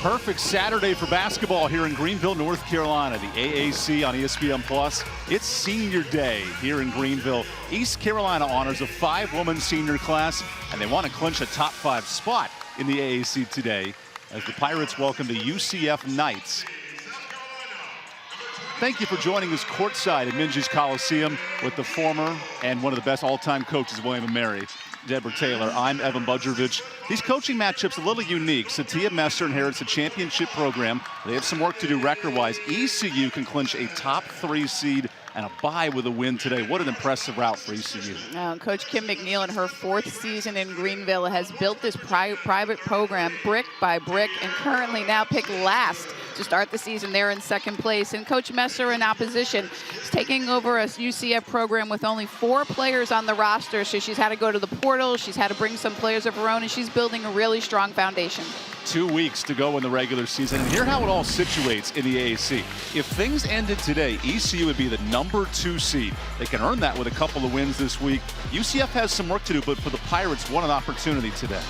Perfect Saturday for basketball here in Greenville, North Carolina. The AAC on ESPN+. It's senior day here in Greenville. East Carolina honors a 5-woman senior class, and they want to clinch a top 5 spot in the AAC today as the Pirates welcome the UCF Knights. Thank you for joining us courtside at Minges Coliseum with the former and one of the best all-time coaches, William & Mary, Deborah Taylor. I'm Evan Budrovich. These coaching matchups a little unique. Satia Messer inherits a championship program. They have some work to do record-wise. ECU can clinch a top 3 seed and a bye with a win today. What an impressive route for ECU. Coach Kim McNeil, in her 4th season in Greenville, has built this private program brick by brick and currently now picked last to start the season. There in 2nd place. And Coach Messer, in opposition, is taking over a UCF program with only 4 players on the roster. So she's had to go to the portal. She's had to bring some players of her own, and she's building a really strong foundation. 2 weeks to go in the regular season. And here's how it all situates in the AAC. If things ended today, ECU would be the number 2 seed. They can earn that with a couple of wins this week. UCF has some work to do, but for the Pirates, what an opportunity today.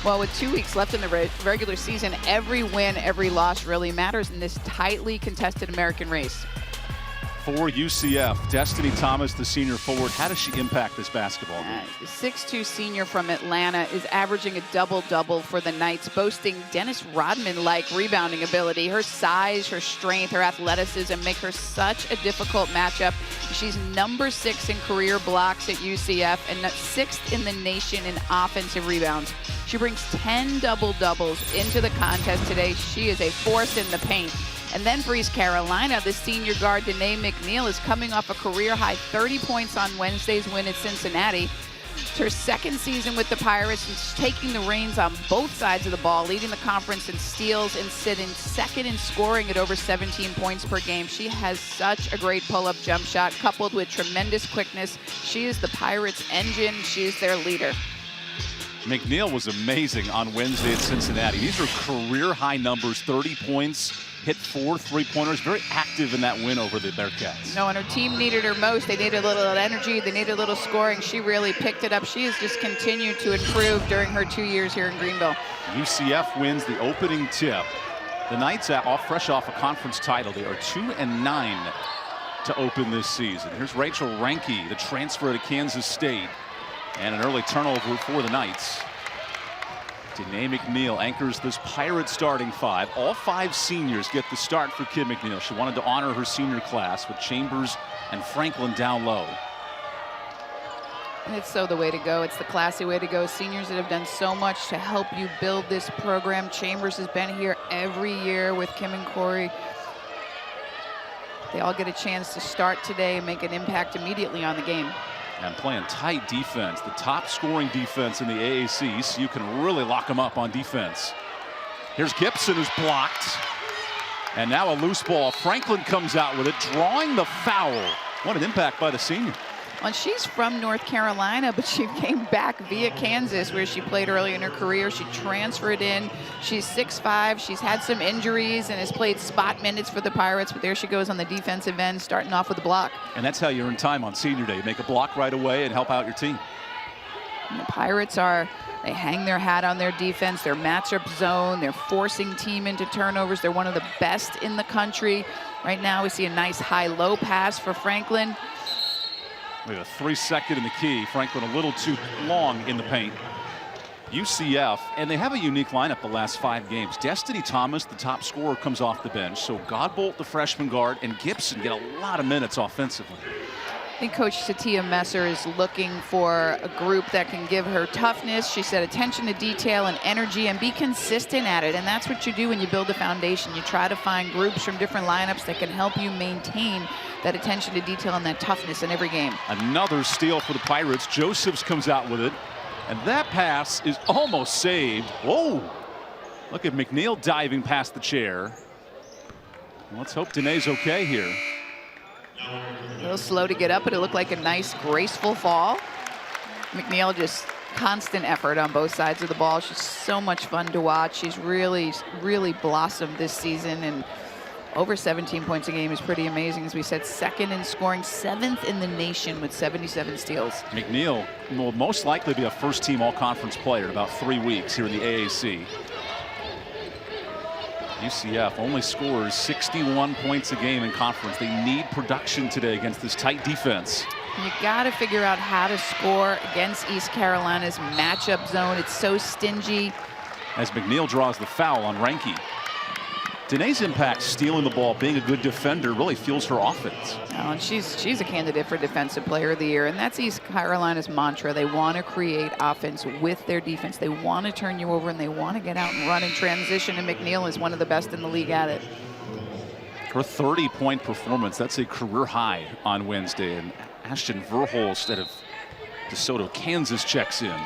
Well, with 2 weeks left in the regular season, every win, every loss really matters in this tightly contested American race. For UCF, Destiny Thomas, the senior forward, how does she impact this basketball game? The 6'2" senior from Atlanta is averaging a double-double for the Knights, boasting Dennis Rodman-like rebounding ability. Her size, her strength, her athleticism make her such a difficult matchup. She's number 6 in career blocks at UCF and 6th in the nation in offensive rebounds. She brings 10 double-doubles into the contest today. She is a force in the paint. And then for East Carolina, the senior guard, Danae McNeil, is coming off a career-high 30 points on Wednesday's win at Cincinnati. It's her 2nd season with the Pirates, and she's taking the reins on both sides of the ball, leading the conference in steals and sitting 2nd in scoring at over 17 points per game. She has such a great pull-up jump shot, coupled with tremendous quickness. She is the Pirates' engine. She is their leader. McNeil was amazing on Wednesday at Cincinnati. These are career-high numbers, 30 points. Hit 4 3-pointers, very active in that win over the Bearcats. No, and her team needed her most. They needed a little energy. They needed a little scoring. She really picked it up. She has just continued to improve during her 2 years here in Greenville. UCF wins the opening tip. The Knights, fresh off a conference title, they are 2-9 to open this season. Here's Rachel Ranke, the transfer to Kansas State, and an early turnover for the Knights. Danae McNeil anchors this Pirate starting 5. All 5 seniors get the start for Kim McNeil. She wanted to honor her senior class with Chambers and Franklin down low. And it's so the way to go. It's the classy way to go. Seniors that have done so much to help you build this program. Chambers has been here every year with Kim and Corey. They all get a chance to start today and make an impact immediately on the game. And playing tight defense, the top scoring defense in the AAC, so you can really lock them up on defense. Here's Gibson, who's blocked. And now a loose ball. Franklin comes out with it, drawing the foul. What an impact by the senior. Well, she's from North Carolina, but she came back via Kansas, where she played early in her career. She transferred in. She's 6'5". She's had some injuries and has played spot minutes for the Pirates, but there she goes on the defensive end, starting off with a block. And that's how you earn time on senior day. Make a block right away and help out your team. And the Pirates they hang their hat on their defense, their matchup zone. They're forcing team into turnovers. They're one of the best in the country. Right now we see a nice high-low pass for Franklin. We have a 3-second in the key. Franklin a little too long in the paint. UCF, and they have a unique lineup the last 5 games. Destiny Thomas, the top scorer, comes off the bench. So Godbolt, the freshman guard, and Gibson get a lot of minutes offensively. I think Coach Satia Messer is looking for a group that can give her toughness. She said attention to detail and energy, and be consistent at it. And that's what you do when you build a foundation. You try to find groups from different lineups that can help you maintain that attention to detail and that toughness in every game. Another steal for the Pirates. Josephs comes out with it, and that pass is almost saved. Whoa! Look at McNeil diving past the chair. Let's hope Danae's okay here. A little slow to get up, but it looked like a nice, graceful fall. McNeil, just constant effort on both sides of the ball. She's so much fun to watch. She's really, really blossomed this season, and over 17 points a game is pretty amazing. As we said, 2nd in scoring, 7th in the nation with 77 steals. McNeil will most likely be a first-team all-conference player in about 3 weeks here in the AAC. UCF only scores 61 points a game in conference. They need production today against this tight defense. You got to figure out how to score against East Carolina's matchup zone. It's so stingy. As McNeil draws the foul on Ranky. Danae's impact stealing the ball, being a good defender, really fuels her offense. Oh, and she's a candidate for Defensive Player of the Year, and that's East Carolina's mantra. They want to create offense with their defense. They want to turn you over, and they want to get out and run in transition, and McNeil is one of the best in the league at it. Her 30-point performance, that's a career high on Wednesday, and Ashton Verholst out of DeSoto, Kansas checks in.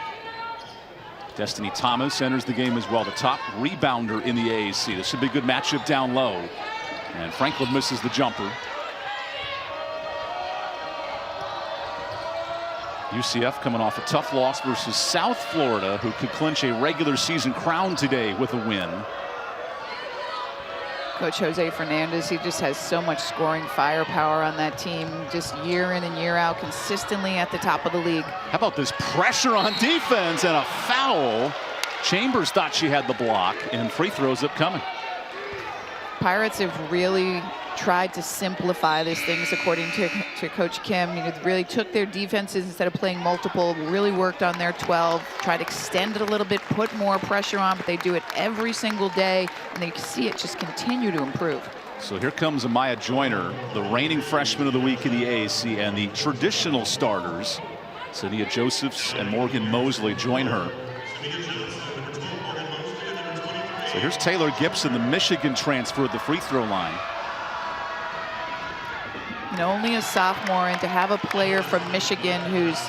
Destiny Thomas enters the game as well, the top rebounder in the AAC. This should be a good matchup down low. And Franklin misses the jumper. UCF coming off a tough loss versus South Florida, who could clinch a regular season crown today with a win. Coach Jose Fernandez, he just has so much scoring firepower on that team, just year in and year out, consistently at the top of the league. How about this pressure on defense and a foul? Chambers thought she had the block, and free throws upcoming. Pirates have really tried to simplify these things, according to Coach Kim. You know, really took their defenses instead of playing multiple, really worked on their 12, tried to extend it a little bit, put more pressure on, but they do it every single day, and they see it just continue to improve. So here comes Amaya Joyner, the reigning freshman of the week in the AAC, and the traditional starters, Sania Josephs and Morgan Mosley, join her. So here's Taylor Gibson, the Michigan transfer at the free throw line. You know, only a sophomore, and to have a player from Michigan who's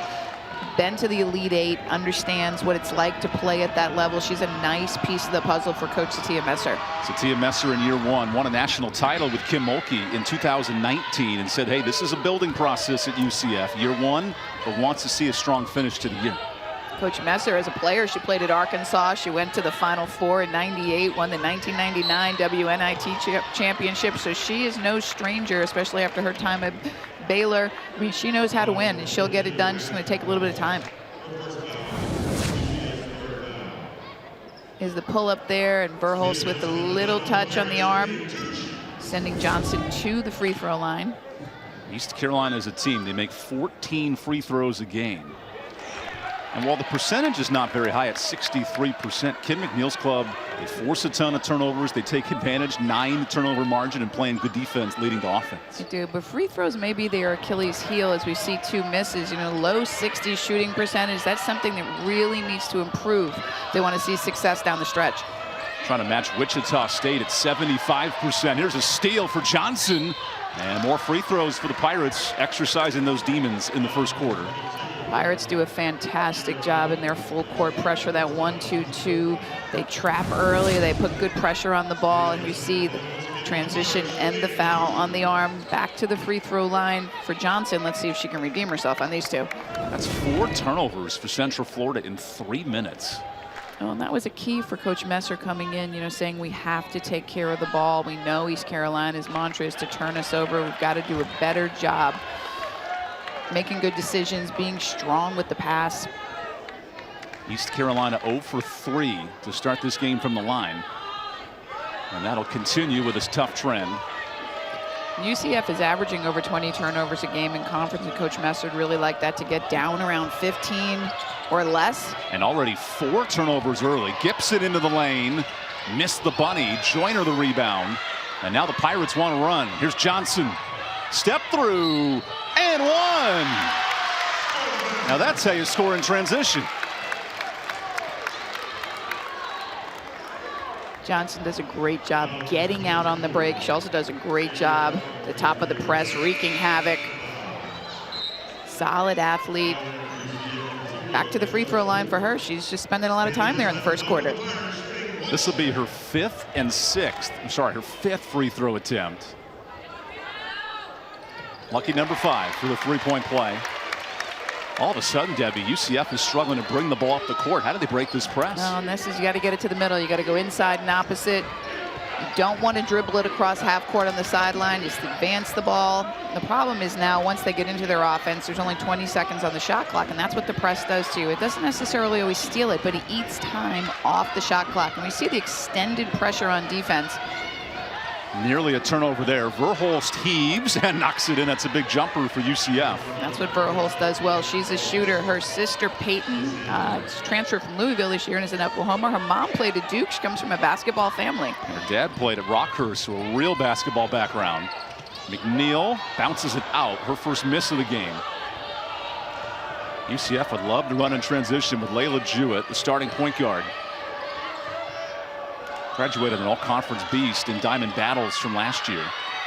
been to the Elite Eight, understands what it's like to play at that level. She's a nice piece of the puzzle for Coach Satia Messer. Satia Messer in year one won a national title with Kim Mulkey in 2019 and said, hey, this is a building process at UCF. Year one, but wants to see a strong finish to the year. Coach Messer, as a player, she played at Arkansas. She went to the Final Four in '98, won the 1999 WNIT championship. So she is no stranger, especially after her time at Baylor. I mean, she knows how to win, and she'll get it done. Just going to take a little bit of time. Is the pull up there, and Verholst with a little touch on the arm, sending Johnson to the free throw line. East Carolina as a team, they make 14 free throws a game. And while the percentage is not very high at 63%, Ken McNeil's club, they force a ton of turnovers. They take advantage, 9 turnover margin, and playing good defense leading to offense. They do, but free throws may be their Achilles heel as we see 2 misses. You know, low 60s shooting percentage. That's something that really needs to improve. They want to see success down the stretch. Trying to match Wichita State at 75%. Here's a steal for Johnson. And more free throws for the Pirates, exercising those demons in the first quarter. Pirates do a fantastic job in their full court pressure, that 1-2-2. They trap early, they put good pressure on the ball, and you see the transition and the foul on the arm. Back to the free throw line for Johnson. Let's see if she can redeem herself on these 2. That's 4 turnovers for Central Florida in 3 minutes. Oh, and that was a key for Coach Messer coming in, you know, saying we have to take care of the ball. We know East Carolina's mantra is to turn us over. We've got to do a better job making good decisions, being strong with the pass. East Carolina 0 for 3 to start this game from the line. And that'll continue with this tough trend. UCF is averaging over 20 turnovers a game in conference, and Coach Messer would really like that to get down around 15 or less. And already 4 turnovers early. Gibson into the lane, missed the bunny, Joyner the rebound. And now the Pirates want to run. Here's Johnson, step through, and 1. Now that's how you score in transition. Johnson does a great job getting out on the break. She also does a great job at the top of the press, wreaking havoc. Solid athlete. Back to the free throw line for her. She's just spending a lot of time there in the first quarter. This will be her 5th and 6th. I'm sorry, her 5th free throw attempt. Lucky number 5 for the 3-point play. All of a sudden, Debbie, UCF is struggling to bring the ball up the court. How do they break this press? No, and this is, you got to get it to the middle. You got to go inside and opposite. You don't want to dribble it across half court on the sideline. Just advance the ball. The problem is now, once they get into their offense, there's only 20 seconds on the shot clock, and that's what the press does to you. It doesn't necessarily always steal it, but it eats time off the shot clock. And we see the extended pressure on defense. Nearly a turnover there. Verhulst heaves and knocks it in. That's a big jumper for UCF. That's what Verhulst does well. She's a shooter. Her sister Peyton transferred from Louisville this year and is in Oklahoma. Her mom played at Duke. She comes from a basketball family. Her dad played at Rockhurst, so a real basketball background. McNeil bounces it out. Her first miss of the game. UCF would love to run in transition with Layla Jewett, the starting point guard. Graduated an all-conference beast in diamond battles from last year.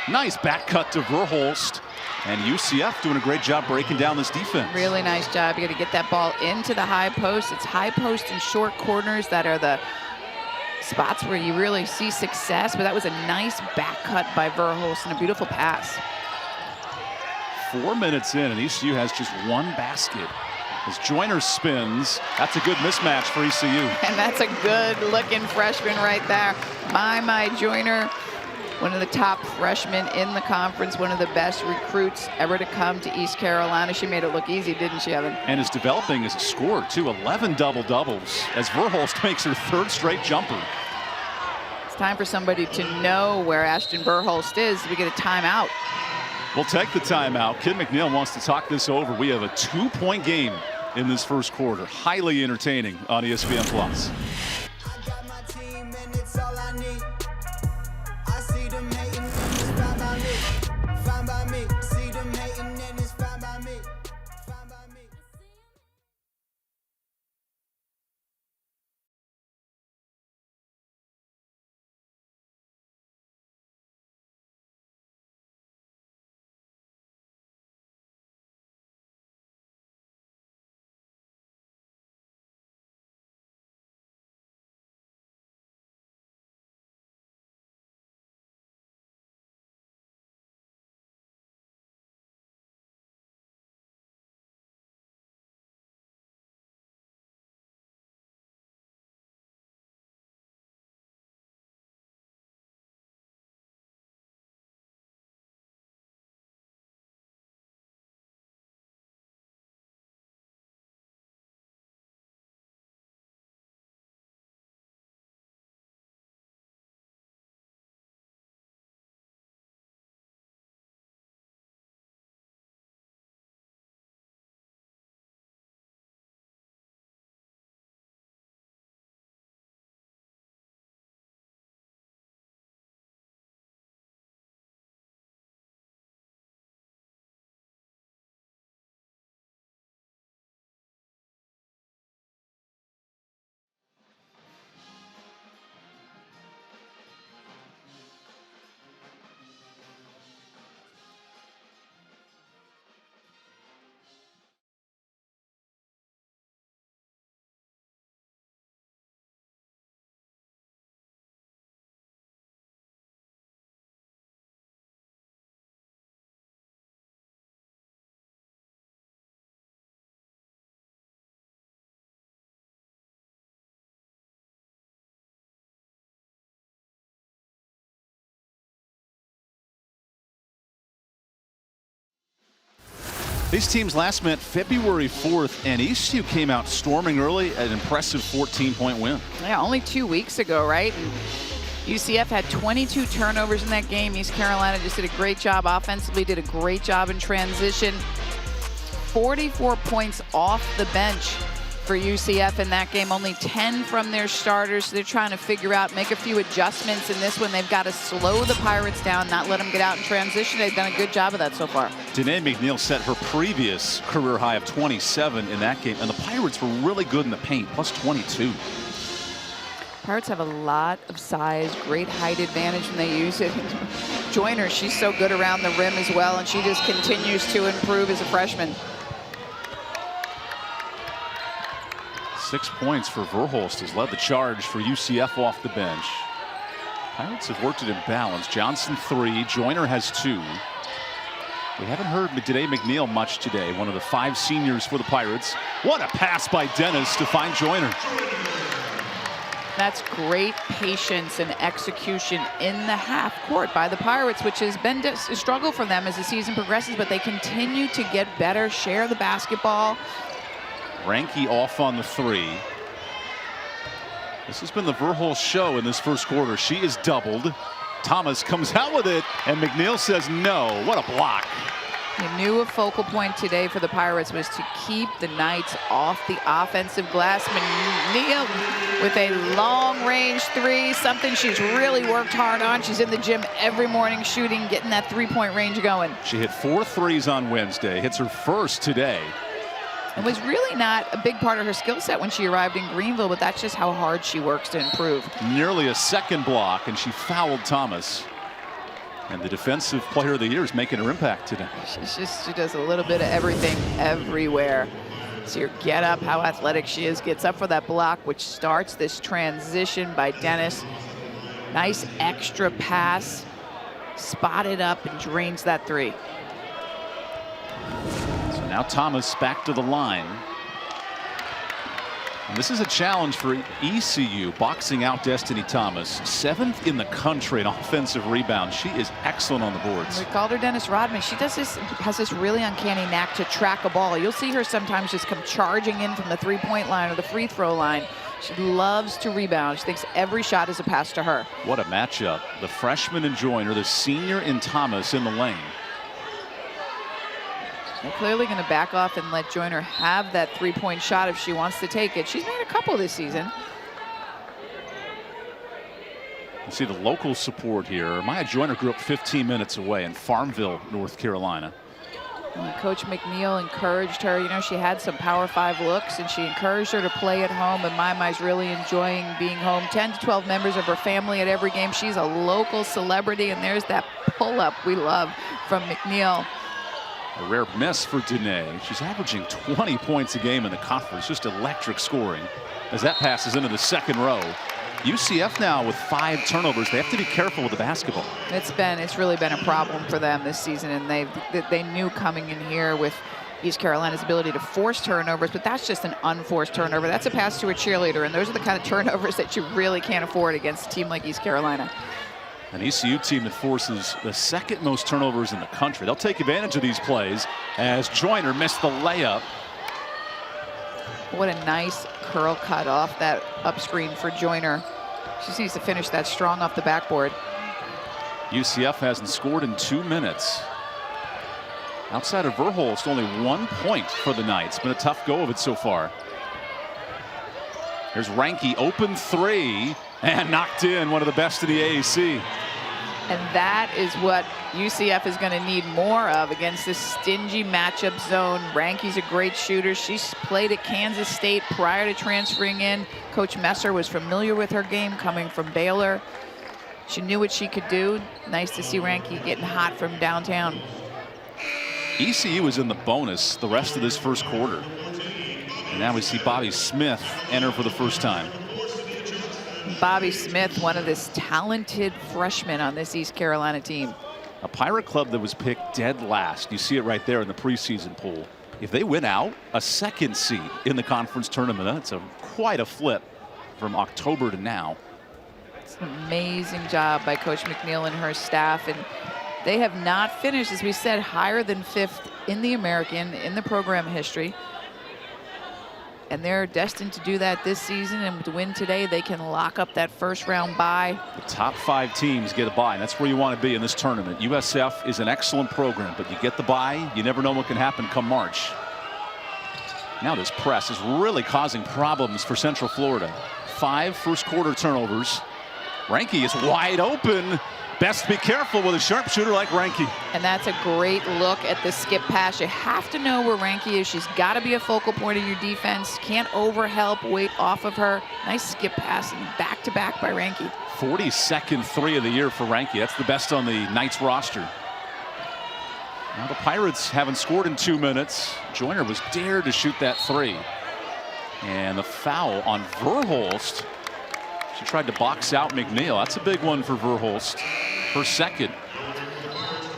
Nice back cut to Verhulst. And UCF doing a great job breaking down this defense. Really nice job. You got to get that ball into the high post. It's high post and short corners that are the spots where you really see success. But that was a nice back cut by Verhulst and a beautiful pass. 4 minutes in, and ECU has just one basket. As Joyner spins, that's a good mismatch for ECU. And that's a good-looking freshman right there. My Joyner, one of the top freshmen in the conference, one of the best recruits ever to come to East Carolina. She made it look easy, didn't she, Evan? And is developing as a scorer, too. 11 double-doubles as Verhulst makes her third straight jumper. It's time for somebody to know where Ashton Verhulst is. We get a timeout. We'll take the timeout. Kid McNeil wants to talk this over. We have a 2-point game in this first quarter. Highly entertaining on ESPN+. I got my team and it's all I need. I see them hating and it's fine by me. Fine by me. See them hating and it's fine by me. Fine by me. These teams last met February 4th, and ECU came out storming early, an impressive 14-point win. Yeah, only 2 weeks ago, right? And UCF had 22 turnovers in that game. East Carolina just did a great job offensively, did a great job in transition. 44 points off the bench for UCF in that game, only 10 from their starters. So they're trying to figure out, make a few adjustments in this one. They've got to slow the Pirates down, not let them get out in transition. They've done a good job of that so far. Danae McNeil set her previous career high of 27 in that game, and the Pirates were really good in the paint, plus 22. Pirates have a lot of size, great height advantage when they use it. Joyner, she's so good around the rim as well, and she just continues to improve as a freshman. 6 points for Verhulst has led the charge for UCF off the bench. Pirates have worked it in balance. Johnson 3, Joyner has 2. We haven't heard Danae McNeil much today, one of the 5 seniors for the Pirates. What a pass by Dennis to find Joyner. That's great patience and execution in the half court by the Pirates, which has been a struggle for them as the season progresses, but they continue to get better, share the basketball. Ranke off on the 3. This has been the Verhulst show in this first quarter. She is doubled, Thomas comes out with it, and McNeil says no. What a block. He knew a focal point today for the Pirates was to keep the Knights off the offensive glass. McNeil with a long-range three, something she's really worked hard on. She's in the gym every morning shooting, getting that three-point range going. She hit 4 threes on Wednesday, hits her first today. It was really not a big part of her skill set when she arrived in Greenville, but that's just how hard she works to improve. Nearly a second block, and she fouled Thomas. And the defensive player of the year is making her impact today. She does a little bit of everything everywhere. So your get up, how athletic she is, gets up for that block, which starts this transition by Dennis. Nice extra pass, spotted up and drains that three. So now Thomas back to the line. And this is a challenge for ECU, boxing out Destiny Thomas. 7th in the country in offensive rebounds. She is excellent on the boards. We called her Dennis Rodman. She has this really uncanny knack to track a ball. You'll see her sometimes just come charging in from the three-point line or the free throw line. She loves to rebound. She thinks every shot is a pass to her. What a matchup. The freshman in Joyner, the senior in Thomas in the lane. They're clearly going to back off and let Joyner have that three-point shot if she wants to take it. She's made a couple this season. You see the local support here. Maya Joyner grew up 15 minutes away in Farmville, North Carolina. And Coach McNeil encouraged her. You know, she had some Power 5 looks, and she encouraged her to play at home. And Mai's really enjoying being home. 10 to 12 members of her family at every game. She's a local celebrity, and there's that pull-up we love from McNeil. A rare miss for Dene. She's averaging 20 points a game in the conference. Just electric scoring as that passes into the second row. UCF now with 5 turnovers. They have to be careful with the basketball. It's really been a problem for them this season, and they knew coming in here with East Carolina's ability to force turnovers, but that's just an unforced turnover. That's a pass to a cheerleader, and those are the kind of turnovers that you really can't afford against a team like East Carolina. An ECU team that forces the 2nd most turnovers in the country. They'll take advantage of these plays as Joyner missed the layup. What a nice curl cut off that up screen for Joyner. She just needs to finish that strong off the backboard. UCF hasn't scored in 2 minutes. Outside of Verhulst, only 1 point for the Knights. Been a tough go of it so far. Here's Ranke, open 3, and knocked in, one of the best in the AAC. And that is what UCF is going to need more of against this stingy matchup zone. Ranke's a great shooter. She's played at Kansas State prior to transferring in. Coach Messer was familiar with her game coming from Baylor. She knew what she could do. Nice to see Ranke getting hot from downtown. ECU was in the bonus the rest of this first quarter. And now we see Bobby Smith enter for the first time. Bobby Smith, one of this talented freshmen on this East Carolina team. A Pirate club that was picked dead last. You see it right there in the preseason poll. If they win out, a 2nd seed in the conference tournament, that's quite a flip from October to now. It's an amazing job by Coach McNeil and her staff. And they have not finished, as we said, higher than 5th in the American in the program history. And they're destined to do that this season, and to win today, they can lock up that first-round bye. The top 5 teams get a bye, and that's where you want to be in this tournament. USF is an excellent program, but you get the bye, you never know what can happen come March. Now this press is really causing problems for Central Florida. 5 first-quarter turnovers. Ranke is wide open. Best be careful with a sharpshooter like Ranke. And that's a great look at the skip pass. You have to know where Ranke is. She's got to be a focal point of your defense. Can't overhelp, weight off of her. Nice skip pass and back-to-back by Ranke. 42nd 3 of the year for Ranke. That's the best on the Knights roster. Now the Pirates haven't scored in 2 minutes. Joyner was dared to shoot that 3. And the foul on Verhulst. She tried to box out McNeil. That's a big one for Verhulst. Her 2nd.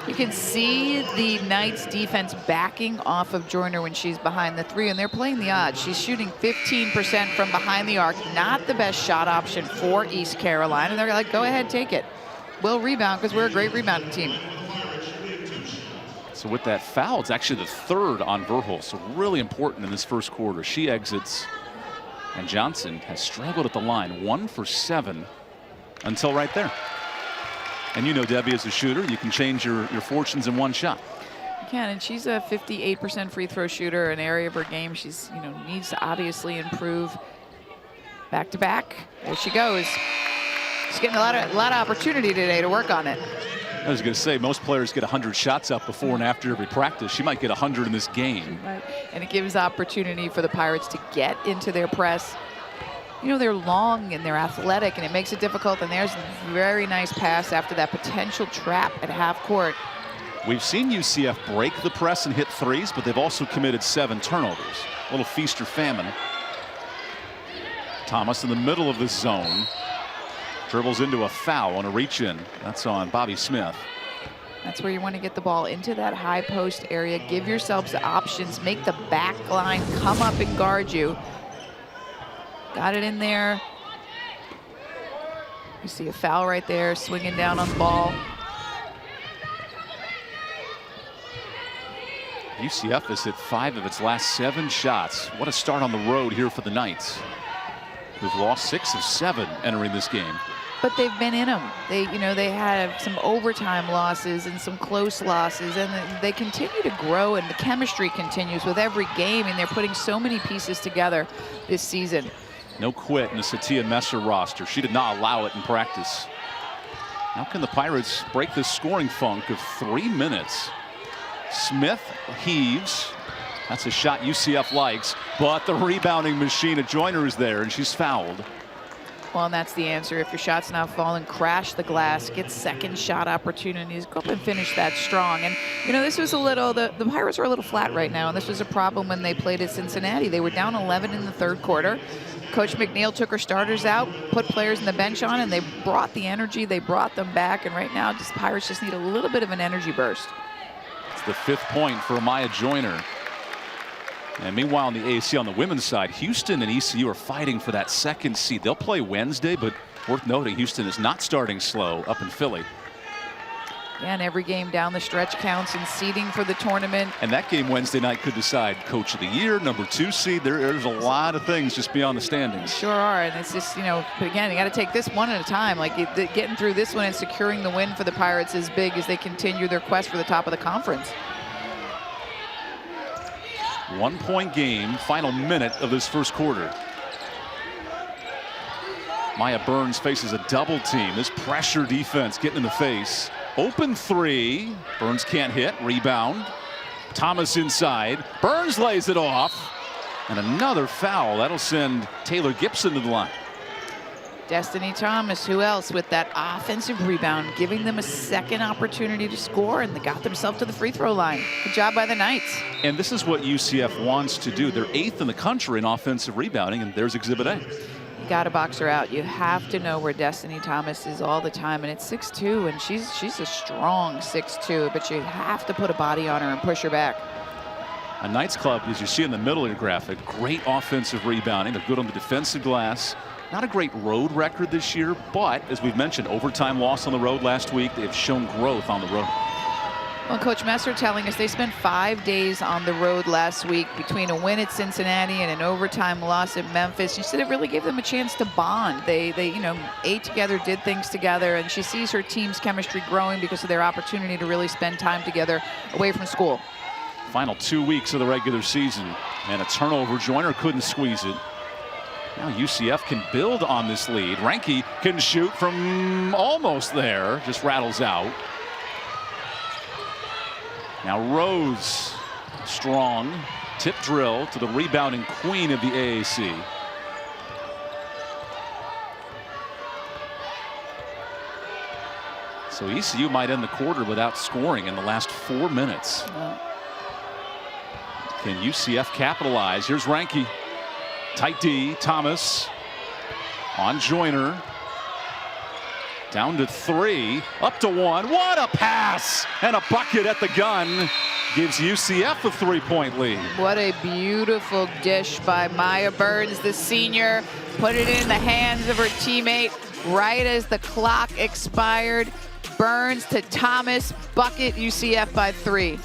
You can see the Knights defense backing off of Joyner when she's behind the 3, and they're playing the odds. She's shooting 15% from behind the arc. Not the best shot option for East Carolina. They're like, go ahead, take it. We'll rebound because we're a great rebounding team. So with that foul, it's actually the 3rd on Verhulst. So really important in this first quarter. She exits. And Johnson has struggled at the line, 1 for 7 until right there. And you know Debbie as a shooter, you can change your fortunes in one shot. You can, and she's a 58% free throw shooter, an area of her game she's, needs to obviously improve. Back to back, there she goes. She's getting a lot of opportunity today to work on it. I was going to say, most players get 100 shots up before and after every practice. She might get 100 in this game. Right. And it gives opportunity for the Pirates to get into their press. They're long and they're athletic, and it makes it difficult. And there's a very nice pass after that potential trap at half court. We've seen UCF break the press and hit threes, but they've also committed 7 turnovers. A little feast or famine. Thomas in the middle of the zone. Dribbles into a foul on a reach-in. That's on Bobby Smith. That's where you want to get the ball into that high post area. Give yourselves the options. Make the back line come up and guard you. Got it in there. You see a foul right there, swinging down on the ball. UCF has hit 5 of its last 7 shots. What a start on the road here for the Knights, who've lost 6 of 7 entering this game. But they've been in them. They have some overtime losses and some close losses, and they continue to grow, and the chemistry continues with every game, and they're putting so many pieces together this season. No quit in the Satia Messer roster. She did not allow it in practice. How can the Pirates break this scoring funk of 3 minutes? Smith heaves. That's a shot UCF likes, but the rebounding machine at Joyner is there, and she's fouled. Well, and that's the answer. If your shot's not falling, crash the glass, get second shot opportunities, go up and finish that strong. And, this was a little, the Pirates are a little flat right now, and this was a problem when they played at Cincinnati. They were down 11 in the 3rd quarter. Coach McNeil took her starters out, put players in the bench on, and they brought the energy, they brought them back, and right now, Pirates just need a little bit of an energy burst. It's the 5th point for Amaya Joyner. And meanwhile, on the AAC on the women's side, Houston and ECU are fighting for that 2nd seed. They'll play Wednesday, but worth noting, Houston is not starting slow up in Philly. Yeah, and every game down the stretch counts in seeding for the tournament. And that game Wednesday night could decide Coach of the Year, number 2 seed. There's a lot of things just beyond the standings. Sure are, and it's just, but again, you got to take this one at a time. Like getting through this one and securing the win for the Pirates is big as they continue their quest for the top of the conference. 1-point game, final minute of this 1st quarter. Maya Burns faces a double team. This pressure defense getting in the face. Open 3. Burns can't hit. Rebound. Thomas inside. Burns lays it off. And another foul. That'll send Taylor Gibson to the line. Destiny Thomas, who else with that offensive rebound, giving them a second opportunity to score, and they got themselves to the free throw line. Good job by the Knights. And this is what UCF wants to do. They're 8th in the country in offensive rebounding, and there's Exhibit A. You got to box her out. You have to know where Destiny Thomas is all the time, and it's 6'2", and she's a strong 6'2", but you have to put a body on her and push her back. A Knights club, as you see in the middle of your graphic, great offensive rebounding. They're good on the defensive glass. Not a great road record this year, but as we've mentioned, overtime loss on the road last week. They have shown growth on the road. Well, Coach Messer telling us they spent 5 days on the road last week between a win at Cincinnati and an overtime loss at Memphis. She said it really gave them a chance to bond. They ate together, did things together, and she sees her team's chemistry growing because of their opportunity to really spend time together away from school. Final 2 weeks of the regular season, and a turnover. Joyner couldn't squeeze it. Now UCF can build on this lead. Ranke can shoot from almost there, just rattles out. Now Rose, strong, tip drill to the rebounding queen of the AAC. So ECU might end the quarter without scoring in the last 4 minutes. Can UCF capitalize? Here's Ranke. Tight D, Thomas on Joyner. Down to 3, up to 1. What a pass! And a bucket at the gun gives UCF a 3-point lead. What a beautiful dish by Maya Burns, the senior. Put it in the hands of her teammate right as the clock expired. Burns to Thomas, bucket, UCF by 3.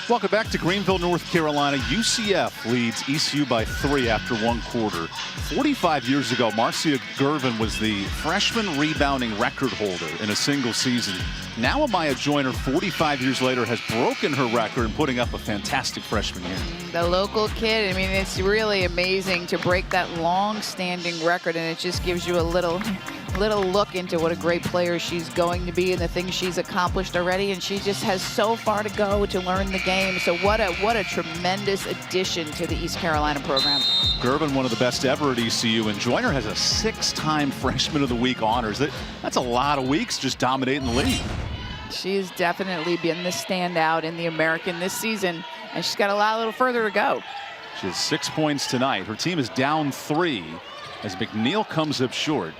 Welcome back to Greenville, North Carolina. UCF leads ECU by 3 after 1 quarter. 45 years ago, Marcia Gervin was the freshman rebounding record holder in a single season. Now Amaya Joyner, 45 years later, has broken her record and putting up a fantastic freshman year. The local kid, I mean, it's really amazing to break that long-standing record, and it just gives you a little look into what a great player she's going to be and the things she's accomplished already, and she just has so far to go to learn the game. So what a tremendous addition to the East Carolina program. Gervin, one of the best ever at ECU, and Joyner has a 6-time Freshman of the Week honors. That's a lot of weeks just dominating the league. She's definitely been the standout in the American this season, and she's got a little further to go. She has 6 points tonight. Her team is down 3 as McNeil comes up short.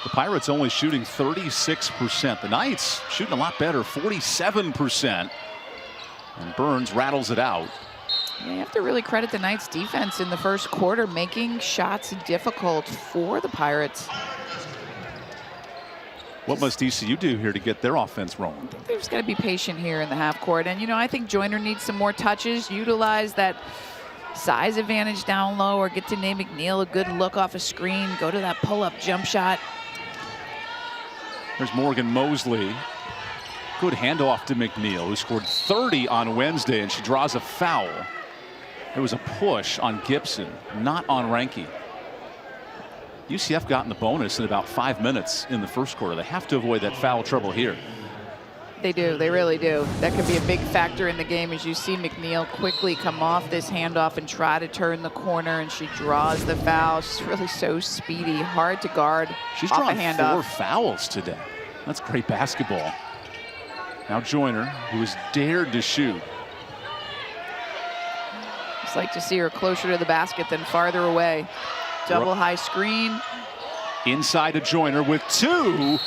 The Pirates only shooting 36%. The Knights shooting a lot better, 47%. And Burns rattles it out. You have to really credit the Knights defense in the first quarter, making shots difficult for the Pirates. What must ECU do here to get their offense rolling? I think they've just got to be patient here in the half court. And, you know, I think Joyner needs some more touches, utilize that size advantage down low, or get to Nate McNeil a good look off a screen, go to that pull-up jump shot. There's Morgan Mosley. Good handoff to McNeil, who scored 30 on Wednesday, and she draws a foul. There was a push on Gibson, not on Ranke. UCF got in the bonus in about 5 minutes in the first quarter. They have to avoid that foul trouble here. They do. They really do. That could be a big factor in the game as you see McNeil quickly come off this handoff and try to turn the corner, and she draws the foul. She's really so speedy, hard to guard. She's off drawn a handoff. 4 fouls today. That's great basketball. Now Joyner, who has dared to shoot. Just like to see her closer to the basket than farther away. Double high screen. Inside to Joyner with 2.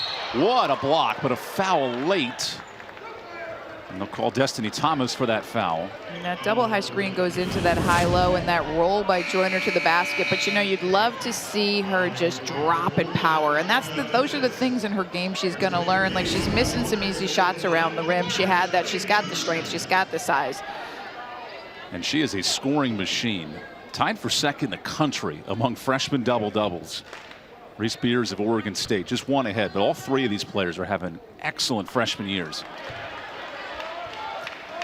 What a block, but a foul late. And they'll call Destiny Thomas for that foul. And that double high screen goes into that high-low and that roll by Joyner to the basket. But, you know, you'd love to see her just drop in power. And those are the things in her game she's going to learn. Like, she's missing some easy shots around the rim. She had that. She's got the strength. She's got the size. And she is a scoring machine. Tied for second in the country among freshman double-doubles. Reese Beers of Oregon State just one ahead, but all 3 of these players are having excellent freshman years.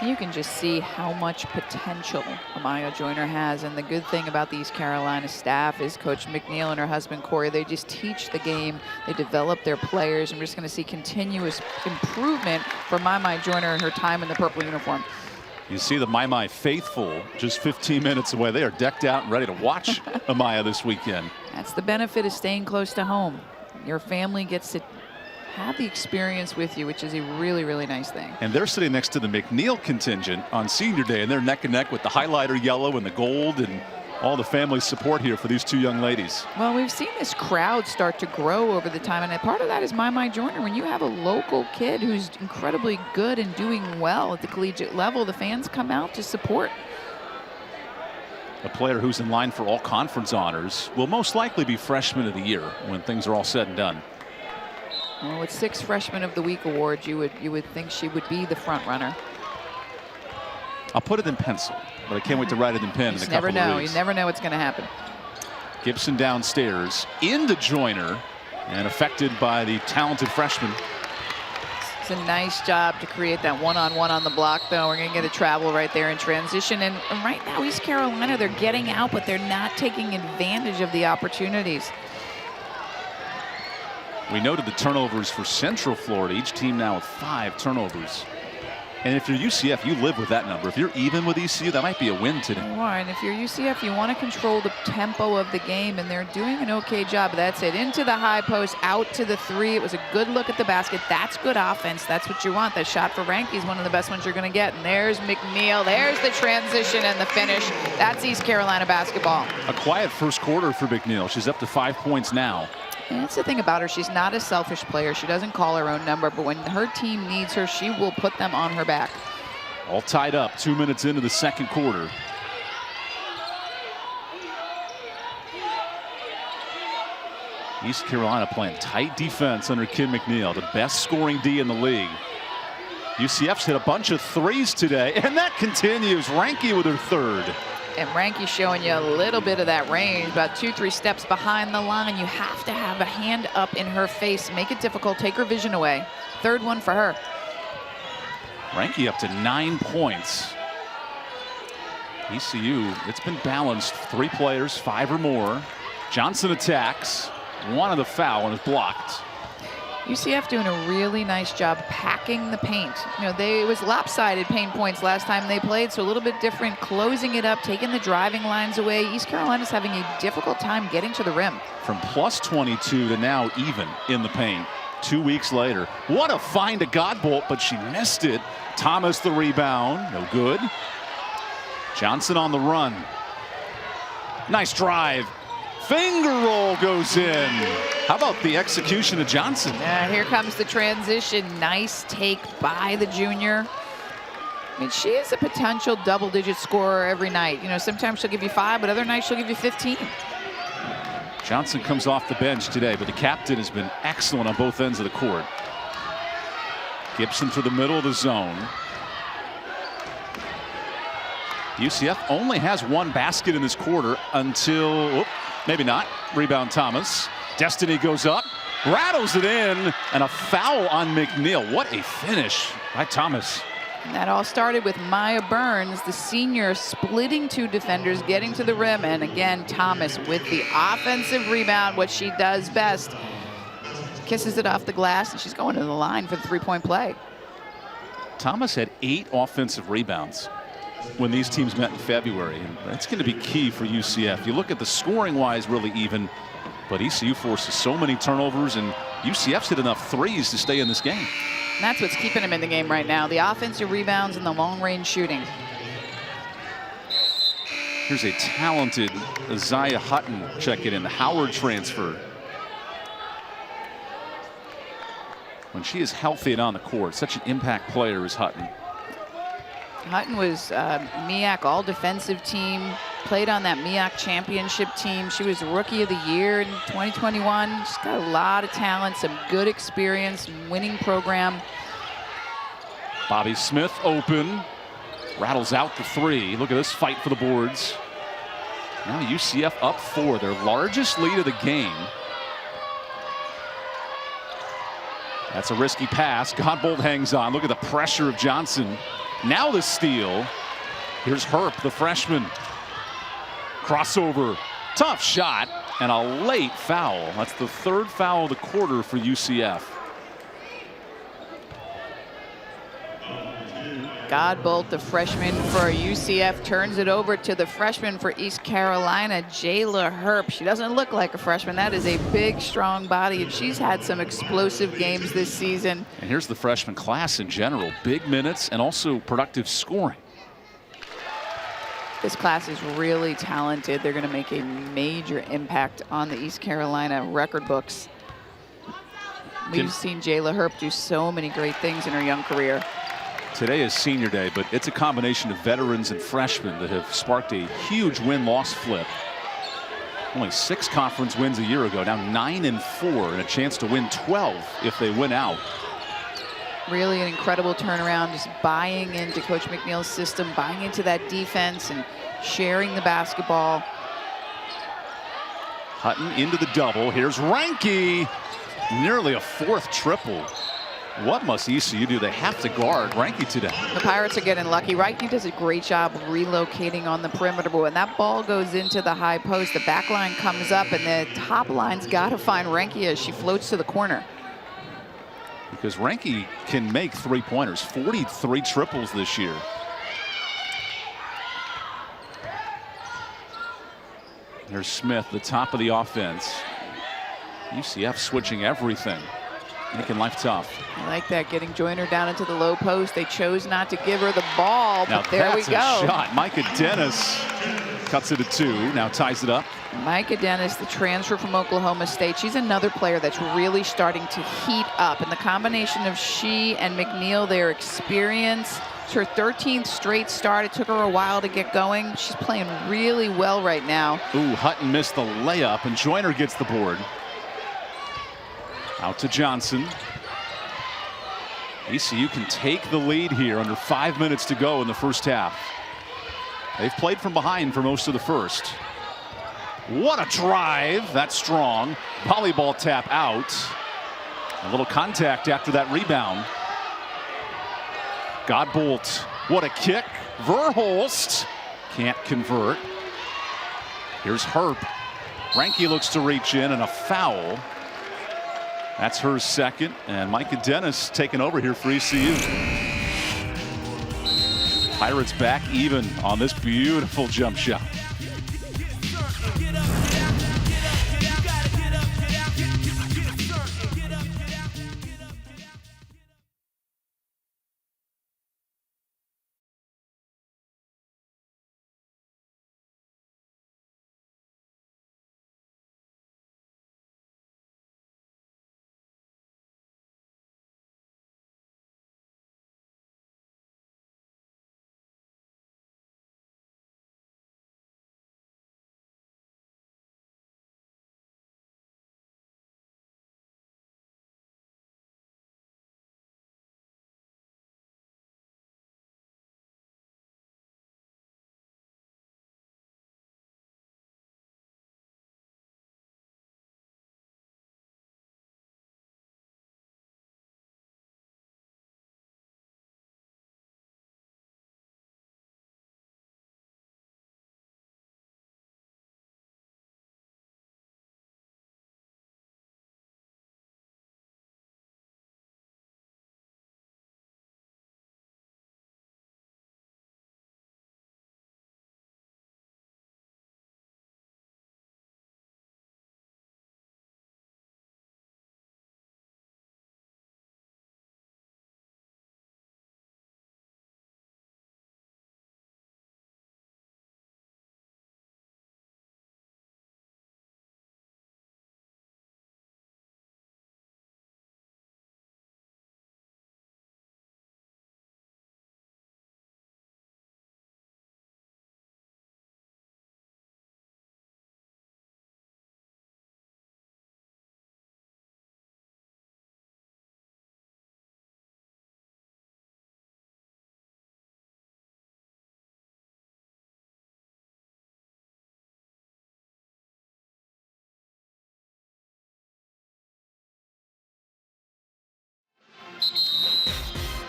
You can just see how much potential Amaya Joyner has, and the good thing about the East Carolina staff is Coach McNeil and her husband Corey, they just teach the game, they develop their players, and we're just going to see continuous improvement for Amaya Joyner and her time in the purple uniform. You see the My faithful just 15 minutes away. They are decked out and ready to watch Amaya this weekend. That's the benefit of staying close to home. Your family gets to have the experience with you, which is a really, really nice thing. And they're sitting next to the McNeil contingent on senior day, and they're neck and neck with the highlighter yellow and the gold and all the family support here for these 2 young ladies. Well, we've seen this crowd start to grow over the time, and part of that is Amaya Joyner. When you have a local kid who's incredibly good and doing well at the collegiate level, the fans come out to support. A player who's in line for all conference honors will most likely be freshman of the year when things are all said and done. Well, with 6 Freshman of the Week awards, you would think she would be the front runner. I'll put it in pencil, but I can't wait to write it in pen in a couple of weeks. You never know what's going to happen. Gibson downstairs into Joyner and affected by the talented freshman. It's a nice job to create that one-on-one on the block, though. We're going to get a travel right there in transition. And right now, East Carolina, they're getting out, but they're not taking advantage of the opportunities. We noted the turnovers for Central Florida. Each team now with 5 turnovers. And if you're UCF, you live with that number. If you're even with ECU, that might be a win today. You are, and if you're UCF, you want to control the tempo of the game, and they're doing an okay job. That's it. Into the high post, out to the 3. It was a good look at the basket. That's good offense. That's what you want. That shot for Ranke is one of the best ones you're going to get. And there's McNeil. There's the transition and the finish. That's East Carolina basketball. A quiet first quarter for McNeil. She's up to 5 points now. And that's the thing about her. She's not a selfish player. She doesn't call her own number, but when her team needs her, she will put them on her back. All tied up 2 minutes into the second quarter. East Carolina playing tight defense under Kim McNeil, the best scoring D in the league. UCF's hit a bunch of threes today, and that continues. Ranky with her third. And Ranky showing you a little bit of that range, about 2-3 steps behind the line. You have to have a hand up in her face, make it difficult, take her vision away. Third one for her. Ranky up to 9 points. ECU, it's been balanced. 3 players, 5 or more. Johnson attacks. One of the foul and is blocked. UCF doing a really nice job packing the paint. You know, it was lopsided paint points last time they played, so a little bit different, closing it up, taking the driving lines away. East Carolina's having a difficult time getting to the rim. From plus 22 to now even in the paint 2 weeks later. What a find to Godbolt, but she missed it. Thomas the rebound, no good. Johnson on the run. Nice drive. Finger roll goes in. How about the execution of Johnson? Here comes the transition. Nice take by the junior. I mean, she is a potential double-digit scorer every night. You know, sometimes she'll give you 5, but other nights she'll give you 15. Johnson comes off the bench today, but the captain has been excellent on both ends of the court. Gibson to the middle of the zone. UCF only has 1 basket in this quarter until, maybe not. Rebound Thomas. Destiny goes up, rattles it in, and a foul on McNeil. What a finish by Thomas. And that all started with Maya Burns, the senior, splitting 2 defenders, getting to the rim. And again, Thomas with the offensive rebound, what she does best. Kisses it off the glass, and she's going to the line for the 3-point play. Thomas had 8 offensive rebounds when these teams met in February, and that's going to be key for UCF. You look at the scoring-wise, really even, but ECU forces so many turnovers, and UCF's hit enough threes to stay in this game. And that's what's keeping them in the game right now, the offensive rebounds and the long-range shooting. Here's a talented Isaiah Hutton checking in, the Howard transfer. When she is healthy and on the court, such an impact player is Hutton. Hutton was MEAC all-defensive team, played on that MEAC championship team. She was Rookie of the Year in 2021. She's got a lot of talent, some good experience, winning program. Bobby Smith open, rattles out the 3. Look at this fight for the boards. Now UCF up 4, their largest lead of the game. That's a risky pass. Godbolt hangs on. Look at the pressure of Johnson. Now the steal. Here's Herp, the freshman. Crossover. Tough shot and a late foul. That's the 3rd foul of the quarter for UCF. Godbolt, the freshman for UCF, turns it over to the freshman for East Carolina, Jayla Herp. She doesn't look like a freshman. That is a big, strong body, and she's had some explosive games this season. And here's the freshman class in general. Big minutes and also productive scoring. This class is really talented. They're going to make a major impact on the East Carolina record books. We've seen Jayla Herp do so many great things in her young career. Today is senior day, but it's a combination of veterans and freshmen that have sparked a huge win-loss flip. Only 6 conference wins a year ago, now 9-4, and a chance to win 12 if they win out. Really an incredible turnaround, just buying into Coach McNeil's system, buying into that defense and sharing the basketball. Hutton into the double. Here's Ranky. Nearly a 4th triple. What must ECU do? They have to guard Ranky today. The Pirates are getting lucky. Ranky does a great job relocating on the perimeter, but when that ball goes into the high post, the back line comes up, and the top line's got to find Ranky as she floats to the corner. Because Ranky can make 3-pointers, 43 triples this year. There's Smith, the top of the offense. UCF switching everything, making life tough. I like that, getting Joyner down into the low post. They chose not to give her the ball, now but there we go. That's a shot. Micah Dennis cuts it at 2, now ties it up. Micah Dennis, the transfer from Oklahoma State. She's another player that's really starting to heat up. And the combination of she and McNeil, their experience. It's her 13th straight start. It took her a while to get going. She's playing really well right now. Ooh, Hutton missed the layup, and Joyner gets the board. Out to Johnson. ECU can take the lead here under 5 minutes to go in the first half. They've played from behind for most of the first. What a drive. That's strong. Volleyball tap out. A little contact after that rebound. Godbolt. What a kick. Verhulst can't convert. Here's Herp. Ranke looks to reach in, and a foul. That's her second, and Micah Dennis taking over here for ECU. Pirates back even on this beautiful jump shot.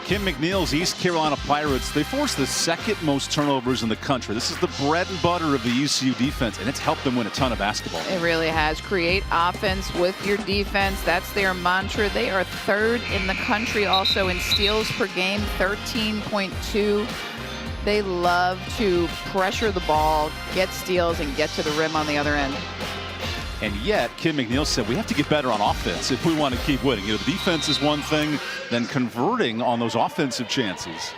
Kim McNeil's East Carolina Pirates, they force the second most turnovers in the country. This is the bread and butter of the ECU defense, and it's helped them win a ton of basketball. It really has. Create offense with your defense. That's their mantra. They are third in the country also in steals per game, 13.2. They love to pressure the ball, get steals, and get to the rim on the other end. And yet, Kim McNeil said we have to get better on offense if we want to keep winning. You know, the defense is one thing, then converting on those offensive chances.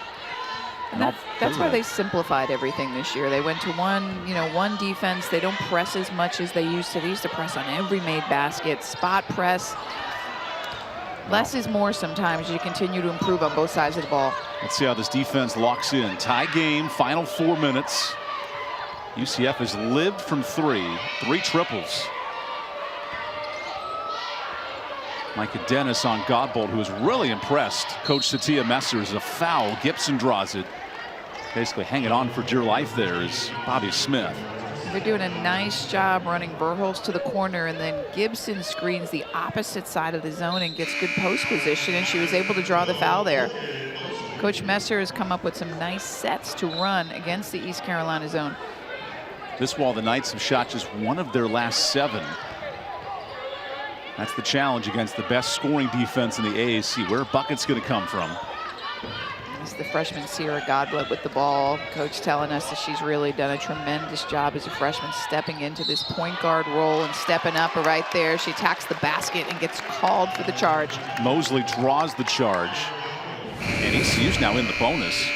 And that's why they simplified everything this year. They went to one defense. They don't press as much as they used to. They used to press on every made basket, spot press. Less is more sometimes. You continue to improve on both sides of the ball. Let's see how this defense locks in. Tie game, final 4 minutes. UCF has lived from three triples. Micah Dennis on Godbolt, who has really impressed Coach Satia Messers. A foul. Gibson draws it. Basically hanging on for dear life there is Bobby Smith. They're doing a nice job running Verhulst to the corner, and then Gibson screens the opposite side of the zone and gets good post position, and she was able to draw the foul there. Coach Messer has come up with some nice sets to run against the East Carolina zone. This wall, the Knights have shot just one of their last 7. That's the challenge against the best scoring defense in the AAC. Where are buckets going to come from? This is the freshman Sierra Godwin with the ball. Coach telling us that she's really done a tremendous job as a freshman, stepping into this point guard role and stepping up right there. She attacks the basket and gets called for the charge. Mosley draws the charge. And ECU's now in the bonus.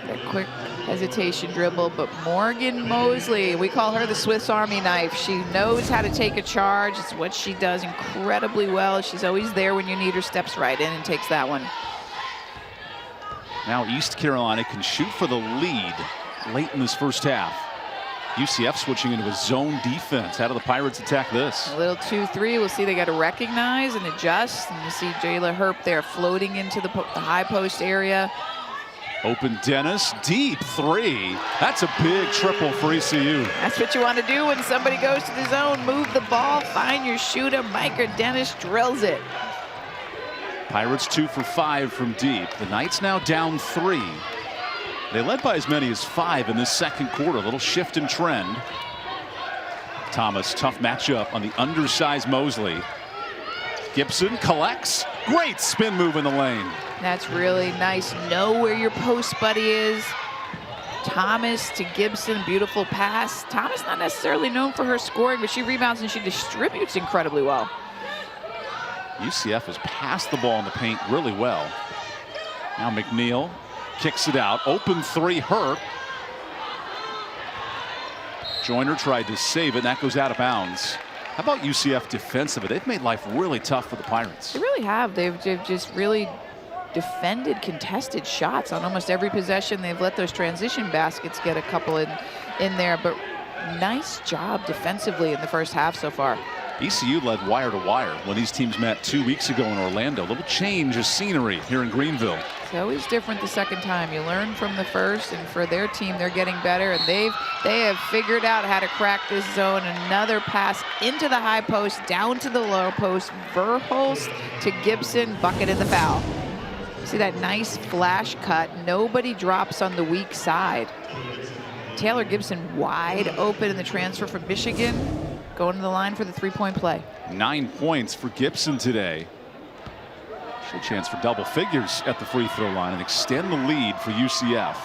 That quick hesitation dribble, but Morgan Mosley, we call her the Swiss Army knife. She knows how to take a charge. It's what she does incredibly well. She's always there when you need her, steps right in and takes that one. Now East Carolina can shoot for the lead late in this first half. UCF switching into a zone defense. How do the Pirates attack this? A little 2-3. We'll see they got to recognize and adjust. And you see Jayla Herp there floating into the high post area. Open Dennis, deep three. That's a big triple for ECU. That's what you want to do when somebody goes to the zone. Move the ball, find your shooter. Micah Dennis drills it. Pirates 2 for 5 from deep. The Knights now down 3. They led by as many as 5 in this second quarter. A little shift in trend. Thomas, tough matchup on the undersized Mosley. Gibson collects. Great spin move in the lane. That's really nice. Know where your post buddy is. Thomas to Gibson, beautiful pass. Thomas not necessarily known for her scoring, but she rebounds and she distributes incredibly well. UCF has passed the ball in the paint really well. Now McNeil kicks it out. Open three, Herp. Joyner tried to save it, and that goes out of bounds. How about UCF defensively? They've made life really tough for the Pirates. They really have. They've just really defended contested shots on almost every possession. They've let those transition baskets get a couple in there, but nice job defensively in the first half so far. ECU led wire to wire when these teams met 2 weeks ago in Orlando. A little change of scenery here in Greenville. It's always different the second time. You learn from the first, and for their team, they're getting better, and they have figured out how to crack this zone. Another pass into the high post, down to the low post. Verhulst to Gibson, bucket in the foul. See that nice flash cut. Nobody drops on the weak side. Taylor Gibson wide open in the transfer from Michigan. Going to the line for the three-point play. 9 points for Gibson today. A chance for double figures at the free throw line and extend the lead for UCF.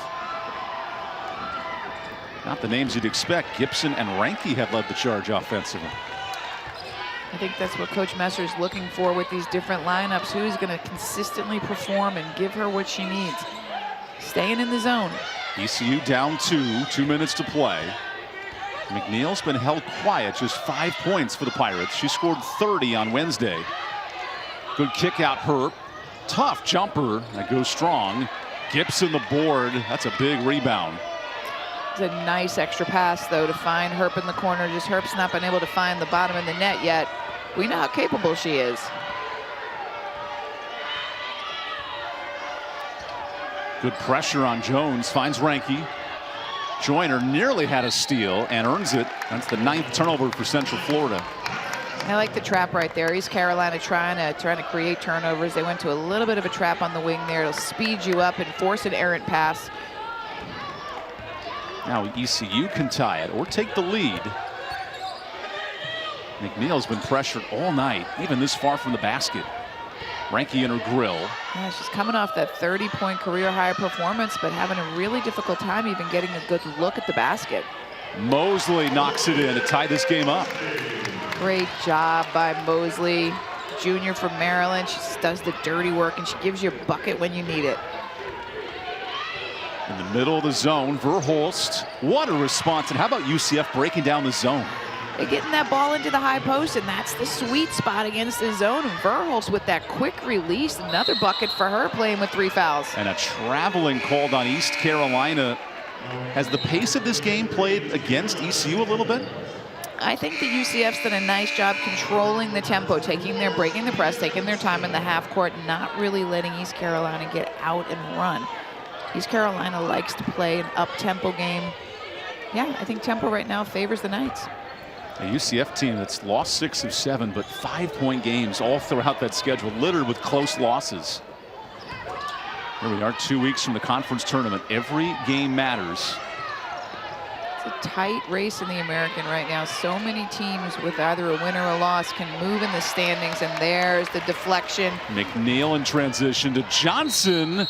Not the names you'd expect. Gibson and Ranke have led the charge offensively. I think that's what Coach Messer's looking for with these different lineups. Who's going to consistently perform and give her what she needs. Staying in the zone. ECU down 2 minutes to play. McNeil's been held quiet, just 5 points for the Pirates. She scored 30 on Wednesday. Good kick out, Herp. Tough jumper that goes strong. Gibson the board. That's a big rebound. It's a nice extra pass, though, to find Herp in the corner. Just Herp's not been able to find the bottom of the net yet. We know how capable she is. Good pressure on Jones. Finds Ranke. Joyner nearly had a steal and earns it. That's the 9th turnover for Central Florida. I like the trap right there. East Carolina trying to create turnovers. They went to a little bit of a trap on the wing there. It'll speed you up and force an errant pass. Now ECU can tie it or take the lead. McNeil's been pressured all night, even this far from the basket. Ranke in her grill. Yeah, she's coming off that 30-point career high performance, but having a really difficult time even getting a good look at the basket. Mosley knocks it in to tie this game up. Great job by Mosley, junior from Maryland. She just does the dirty work, and she gives you a bucket when you need it. In the middle of the zone, Verhulst. What a response. And how about UCF breaking down the zone? They're getting that ball into the high post, and that's the sweet spot against the zone. And Verhulst with that quick release, another bucket for her, playing with 3 fouls. And a traveling called on East Carolina. Has the pace of this game played against ECU a little bit? I think the UCF's done a nice job controlling the tempo, breaking the press, taking their time in the half court, not really letting East Carolina get out and run. East Carolina likes to play an up-tempo game. Yeah, I think tempo right now favors the Knights. A UCF team that's lost 6 of 7, but 5-point games all throughout that schedule, littered with close losses. Here we are 2 weeks from the conference tournament. Every game matters. It's a tight race in the American right now. So many teams with either a win or a loss can move in the standings, and there's the deflection. McNeil in transition to Johnson.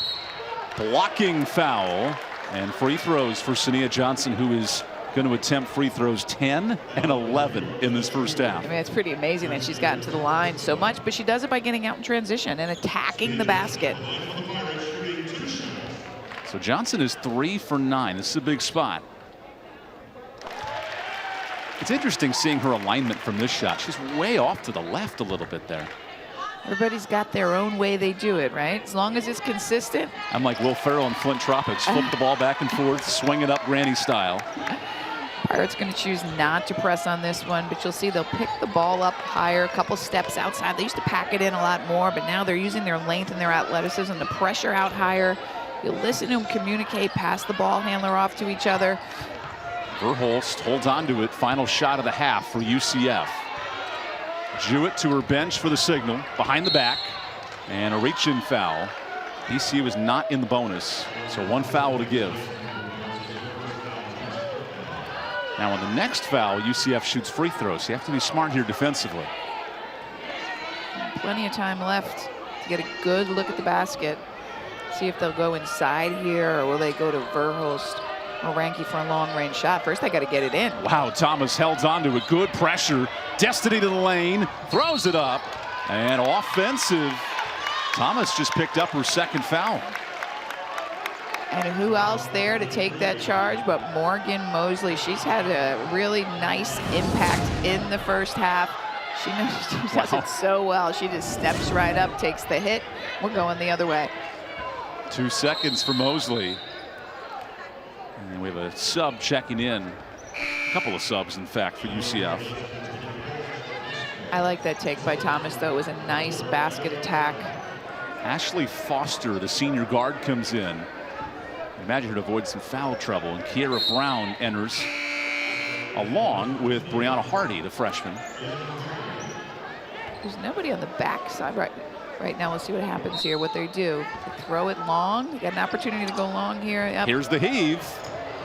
Blocking foul. And free throws for Sania Johnson, who is going to attempt free throws 10 and 11 in this first half. I mean, it's pretty amazing that she's gotten to the line so much, but she does it by getting out in transition and attacking the basket. So Johnson is 3 for 9. This is a big spot. It's interesting seeing her alignment from this shot. She's way off to the left a little bit there. Everybody's got their own way they do it, right? As long as it's consistent. I'm like Will Ferrell in Flint Tropics. Flip the ball back and forth, swing it up granny style. Pirates going to choose not to press on this one, but you'll see they'll pick the ball up higher, a couple steps outside. They used to pack it in a lot more, but now they're using their length and their athleticism to pressure out higher. You'll listen to them communicate, pass the ball handler off to each other. Verhulst holds on to it. Final shot of the half for UCF. Jewett to her bench for the signal. Behind the back. And a reach-in foul. ECU is not in the bonus, so one foul to give. Now on the next foul, UCF shoots free throws. So you have to be smart here defensively. Plenty of time left to get a good look at the basket. See if they'll go inside here, or will they go to Verhulst or Ranky for a long-range shot. First, they got to get it in. Wow, Thomas held on to it. Good pressure. Destiny to the lane. Throws it up. And offensive. Thomas just picked up her second foul. And who else there to take that charge but Morgan Mosley. She's had a really nice impact in the first half. She does it so well. She just steps right up, takes the hit. We're going the other way. 2 seconds for Mosley. And we have a sub checking in. A couple of subs, in fact, for UCF. I like that take by Thomas, though. It was a nice basket attack. Ashley Foster, the senior guard, comes in. Imagine her to avoid some foul trouble. And Kiera Brown enters along with Brianna Hardy, the freshman. There's nobody on the backside right now. Let's see what happens here, what they do. They throw it long. You got an opportunity to go long here. Yep. Here's the heave,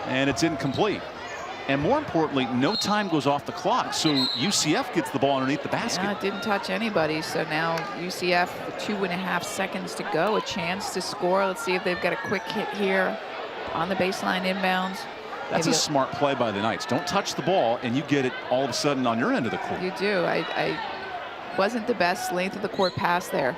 and it's incomplete. And more importantly, no time goes off the clock, so UCF gets the ball underneath the basket. Yeah, it didn't touch anybody, so now UCF, 2.5 seconds to go, a chance to score. Let's see if they've got a quick hit here on the baseline inbounds. That's a smart play by the Knights. Don't touch the ball, and you get it all of a sudden on your end of the court. You do. I wasn't the best length of the court pass there.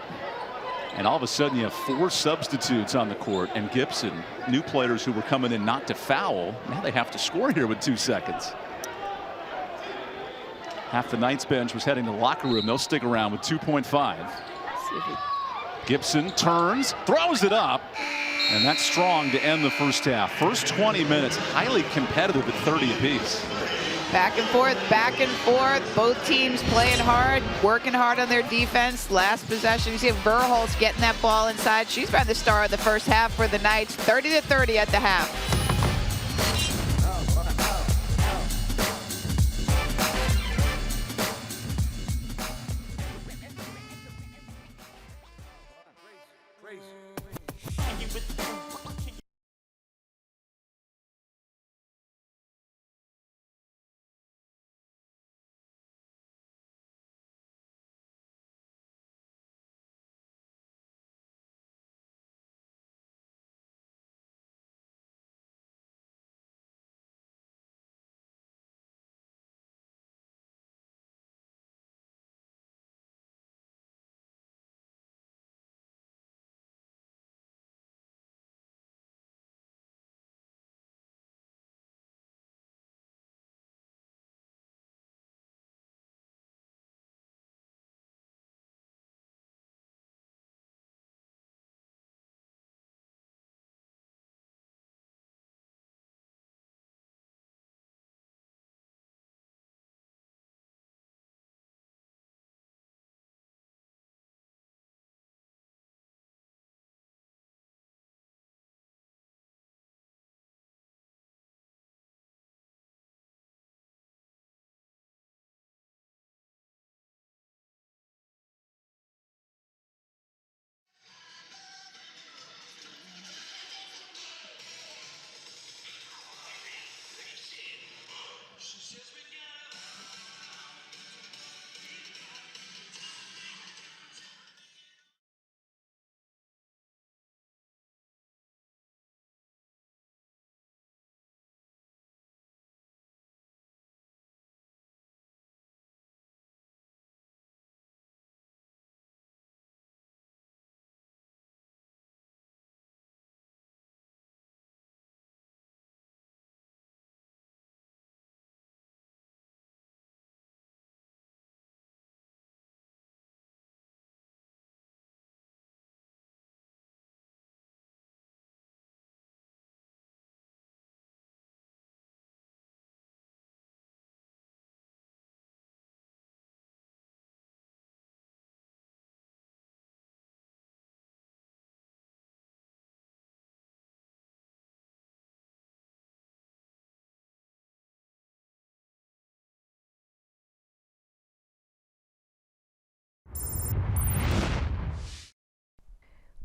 And all of a sudden, you have 4 substitutes on the court, and Gibson, new players who were coming in not to foul, now they have to score here with 2 seconds. Half the Knights bench was heading to the locker room. They'll stick around with 2.5. Gibson turns, throws it up, and that's strong to end the first half. First 20 minutes, highly competitive at 30 apiece. Back and forth, both teams playing hard, working hard on their defense. Last possession, you see Verhulst getting that ball inside. She's been the star of the first half for the Knights, 30-30 at the half.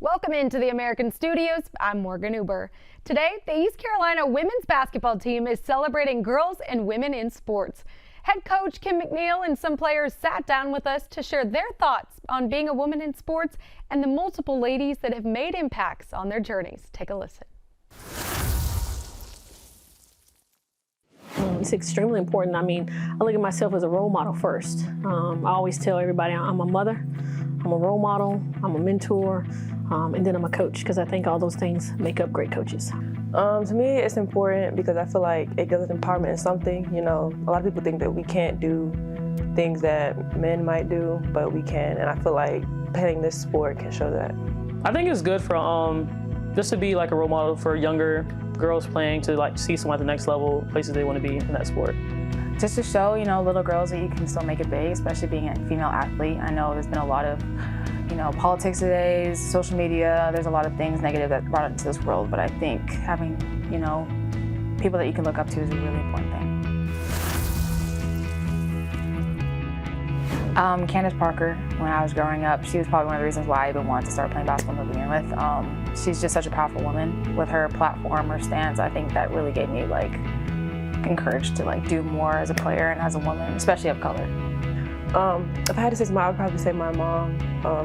Welcome into the American Studios. I'm Morgan Uber. Today, the East Carolina women's basketball team is celebrating girls and women in sports. Head coach Kim McNeil and some players sat down with us to share their thoughts on being a woman in sports and the multiple ladies that have made impacts on their journeys. Take a listen. It's extremely important. I mean, I look at myself as a role model first. I always tell everybody I'm a mother, I'm a role model, I'm a mentor, and then I'm a coach, because I think all those things make up great coaches. To me, it's important because I feel like it gives us empowerment in something. You know, a lot of people think that we can't do things that men might do, but we can, and I feel like playing this sport can show that. I think it's good for just to be like a role model for younger girls playing, to like see someone at the next level, places they want to be in that sport. Just to show, you know, little girls that you can still make it big, especially being a female athlete. I know there's been a lot of, you know, politics today, social media, there's a lot of things negative that brought into this world, but I think having, you know, people that you can look up to is a really important thing. Candace Parker, when I was growing up, she was probably one of the reasons why I even wanted to start playing basketball to begin with. She's just such a powerful woman with her platform, her stance. I think that really gave me like encouraged to like do more as a player and as a woman, especially of color. If I had to say something, I would probably say my mom.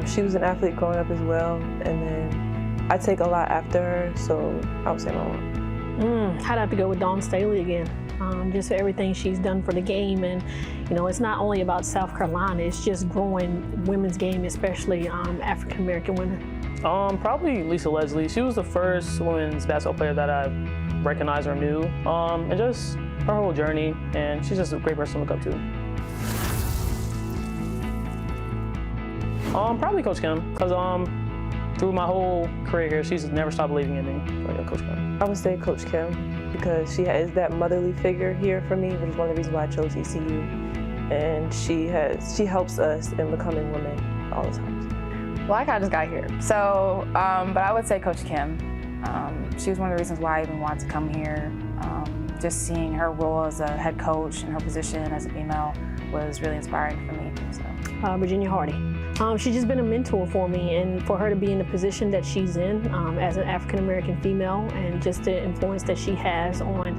She was an athlete growing up as well, and then I take a lot after her, so I would say my mom. I'd have to go with Dawn Staley again. Just for everything she's done for the game, and you know, it's not only about South Carolina, it's just growing women's game, especially African American women. Probably Lisa Leslie. She was the first women's basketball player that I recognized or knew, and just her whole journey, and she's just a great person to look up to. Probably Coach Kim, because through my whole career here, she's never stopped believing in me. So, yeah, Coach Kim. I would say Coach Kim, because she is that motherly figure here for me, which is one of the reasons why I chose ECU. And she helps us in becoming women all the time. Well, I kind of just got here, so, but I would say Coach Kim. She was one of the reasons why I even wanted to come here. Just seeing her role as a head coach and her position as a female was really inspiring for me. So. Virginia Hardy. She's just been a mentor for me, and for her to be in the position that she's in as an African American female, and just the influence that she has on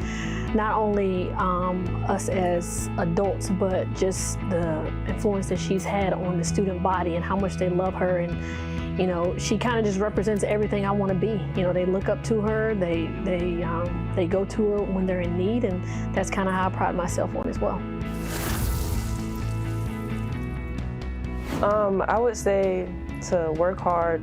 not only us as adults, but just the influence that she's had on the student body and how much they love her. And you know, she kind of just represents everything I want to be. You know, they look up to her, they go to her when they're in need, and that's kind of how I pride myself on as well. I would say to work hard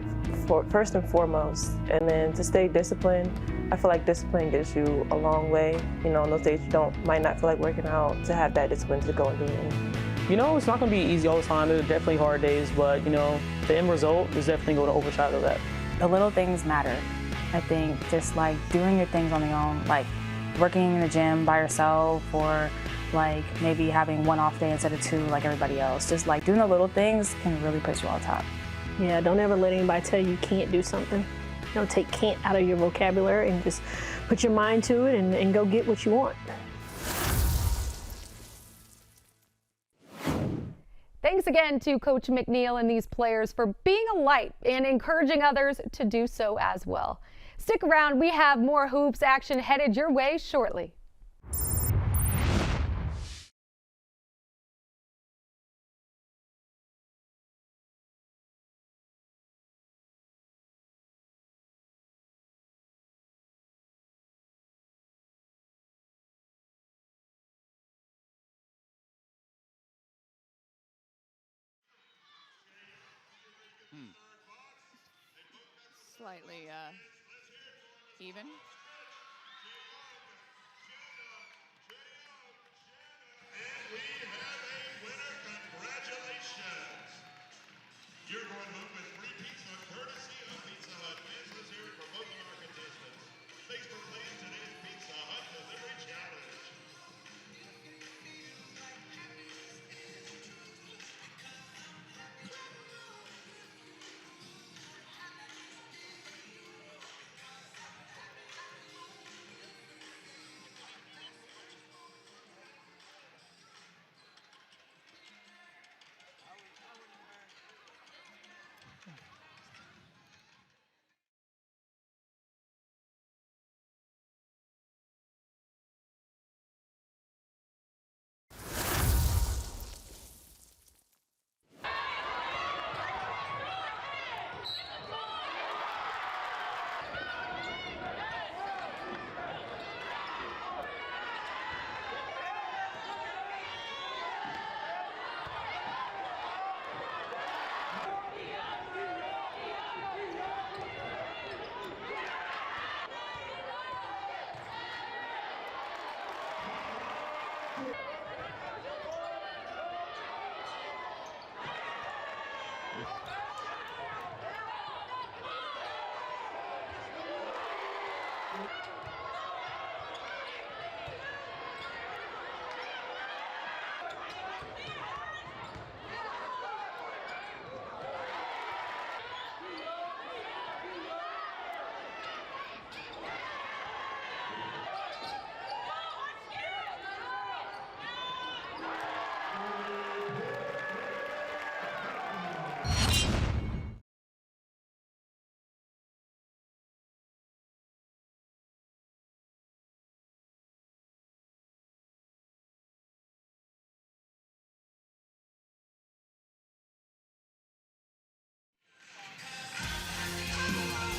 first and foremost, and then to stay disciplined. I feel like discipline gets you a long way. You know, on those days you might not feel like working out, to have that discipline to go and do it. You know, it's not going to be easy all the time. There's definitely hard days, but you know, the end result is definitely going to overshadow that. The little things matter. I think just like doing your things on your own, like working in the gym by yourself, or like maybe having one off day instead of two like everybody else. Just like doing the little things can really put you on top. Yeah, don't ever let anybody tell you can't do something. You know, take can't out of your vocabulary and just put your mind to it and go get what you want. Thanks again to Coach McNeil and these players for being a light and encouraging others to do so as well. Stick around, we have more hoops action headed your way shortly. Slightly even. Congratulations! You're going home with free pizza courtesy of Pizza Hut. Fans, let's hear it for both of our contestants. Thanks for playing today's Pizza Hut Delivery Challenge.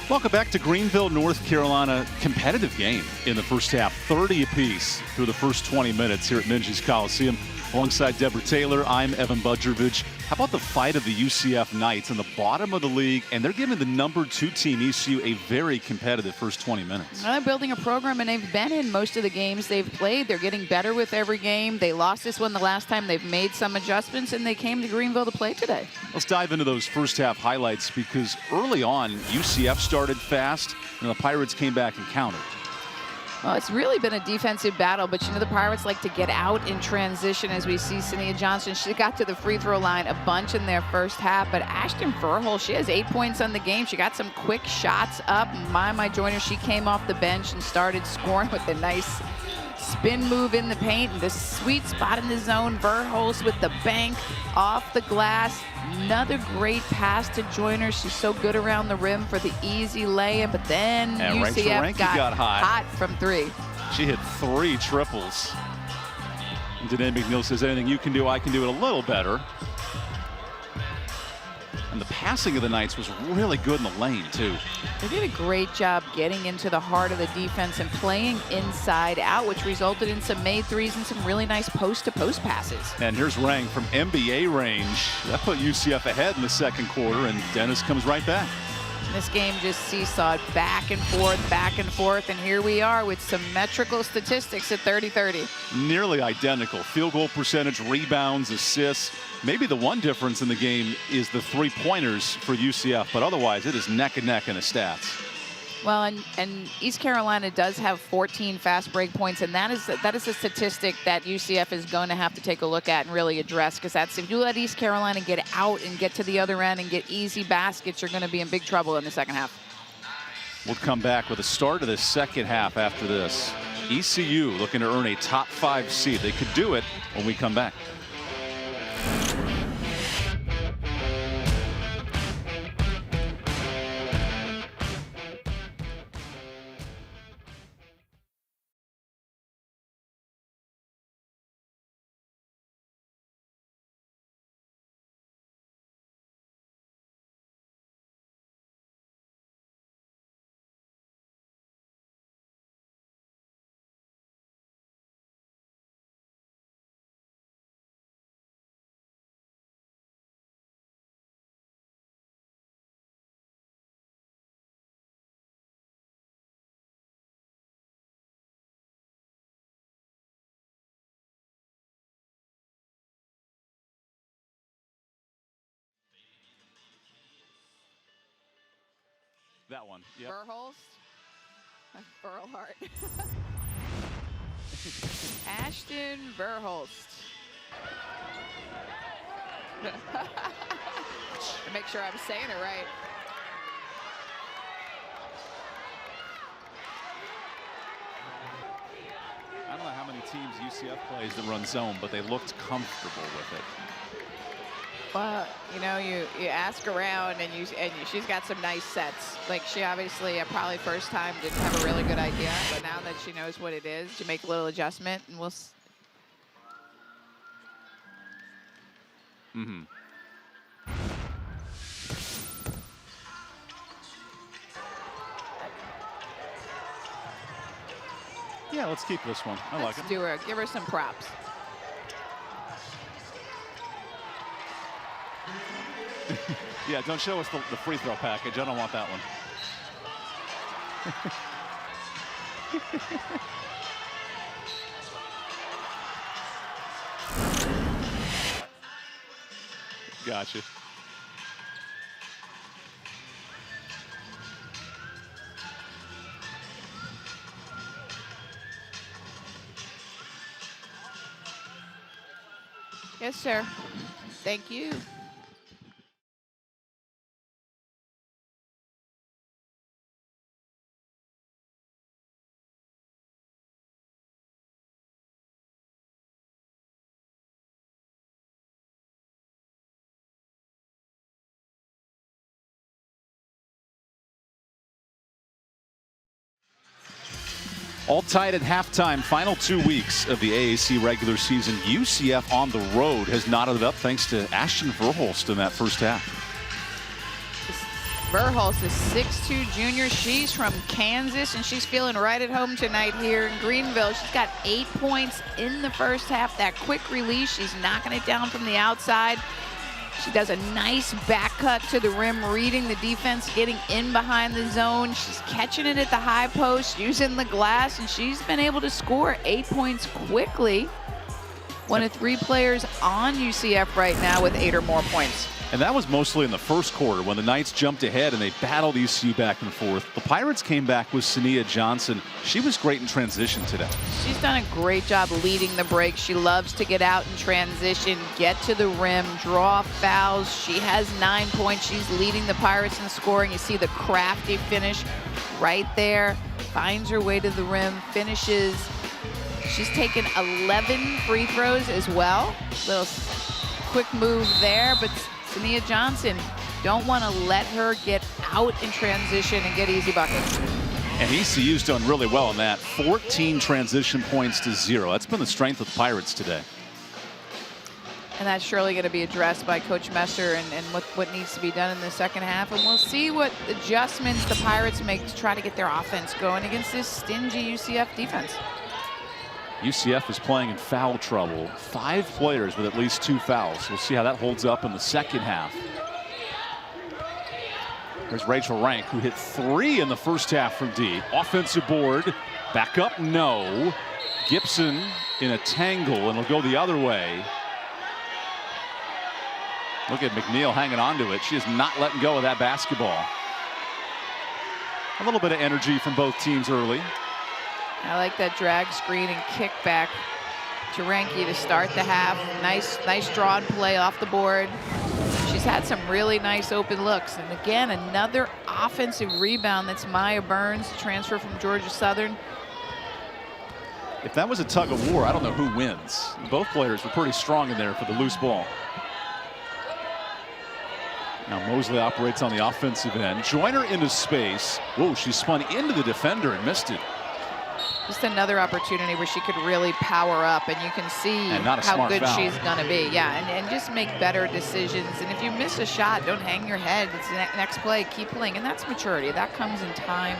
Welcome back to Greenville, North Carolina. Competitive game in the first half. 30 apiece through the first 20 minutes here at Minges Coliseum. Alongside Deborah Taylor, I'm Evan Budrovich. How about the fight of the UCF Knights in the bottom of the league? And they're giving the #2 team, ECU, a very competitive first 20 minutes. Well, they're building a program, and they've been in most of the games they've played. They're getting better with every game. They lost this one the last time. They've made some adjustments, and they came to Greenville to play today. Let's dive into those first half highlights, because early on, UCF started fast, and the Pirates came back and countered. Well, it's really been a defensive battle, but the Pirates like to get out in transition, as we see Sania Johnson. She got to the free throw line a bunch in their first half, but Ashton Verhul, she has 8 points on the game. She got some quick shots up. My Joyner, she came off the bench and started scoring with a nice spin move in the paint, and the sweet spot in the zone. Verhulst with the bank off the glass. Another great pass to Joyner. She's so good around the rim for the easy layup, but then And UCF got hot from three. She hit 3 triples. And Danae McNeil says, anything you can do, I can do it a little better. And the passing of the Knights was really good in the lane, too. They did a great job getting into the heart of the defense and playing inside out, which resulted in some made threes and some really nice post-to-post passes. And here's Rang from NBA range. That put UCF ahead in the second quarter, and Dennis comes right back. This game just seesawed back and forth, and here we are with symmetrical statistics at 30-30. Nearly identical. Field goal percentage, rebounds, assists. Maybe the one difference in the game is the three-pointers for UCF, but otherwise it is neck and neck in the stats. Well, and East Carolina does have 14 fast break points, and that is a statistic that UCF is going to have to take a look at and really address, because that's, if you let East Carolina get out and get to the other end and get easy baskets, you're going to be in big trouble in the second half. We'll come back with the start of the second half after this. ECU looking to earn a top 5 seed. They could do it when we come back. That one. Yep. Verhulst. Verhulst. Ashton Verhulst. To make sure I'm saying it right. I don't know how many teams UCF plays that run zone, but they looked comfortable with it. Well, you ask around, and she's got some nice sets. Like, she obviously probably first time didn't have a really good idea, but now that she knows what it is, to make a little adjustment, and we'll. Yeah, let's keep this one. I like it. Let's give her some props. Yeah, don't show us the free throw package. I don't want that one. Gotcha. Yes, sir. Thank you. All tied at halftime, final 2 weeks of the AAC regular season. UCF on the road has knotted it up thanks to Ashton Verhulst in that first half. Verhulst is 6'2" junior. She's from Kansas, and she's feeling right at home tonight here in Greenville. She's got 8 points in the first half. That quick release, she's knocking it down from the outside. She does a nice back cut to the rim, reading the defense, getting in behind the zone. She's catching it at the high post, using the glass, and she's been able to score 8 points quickly. One of 3 players on UCF right now with 8 or more points. And that was mostly in the first quarter when the Knights jumped ahead and they battled ECU back and forth. The Pirates came back with Sania Johnson. She was great in transition today. She's done a great job leading the break. She loves to get out in transition, get to the rim, draw fouls. She has 9 points. She's leading the Pirates in scoring. You see the crafty finish right there. Finds her way to the rim, finishes. She's taken 11 free throws as well. Little quick move there, but Sania Johnson, don't want to let her get out in transition and get easy buckets. And ECU's done really well on that. 14 transition points to 0. That's been the strength of the Pirates today. And that's surely going to be addressed by Coach Messer and what needs to be done in the second half. And we'll see what adjustments the Pirates make to try to get their offense going against this stingy UCF defense. UCF is playing in foul trouble. 5 players with at least 2 fouls. We'll see how that holds up in the second half. There's Rachel Rank, who hit 3 in the first half from deep. Offensive board, back up, no. Gibson in a tangle, and it'll go the other way. Look at McNeil hanging on to it. She is not letting go of that basketball. A little bit of energy from both teams early. I like that drag screen and kick back to Ranky to start the half. Nice drawn play off the board. She's had some really nice open looks. And again, another offensive rebound. That's Maya Burns, transfer from Georgia Southern. If that was a tug of war, I don't know who wins. Both players were pretty strong in there for the loose ball. Now Mosley operates on the offensive end. Joyner into space. Whoa, she spun into the defender and missed it. Just another opportunity where she could really power up, and you can see how good foul. she's going to be. Yeah, and just make better decisions. And if you miss a shot, don't hang your head. It's the next play, keep playing. And that's maturity. That comes in time.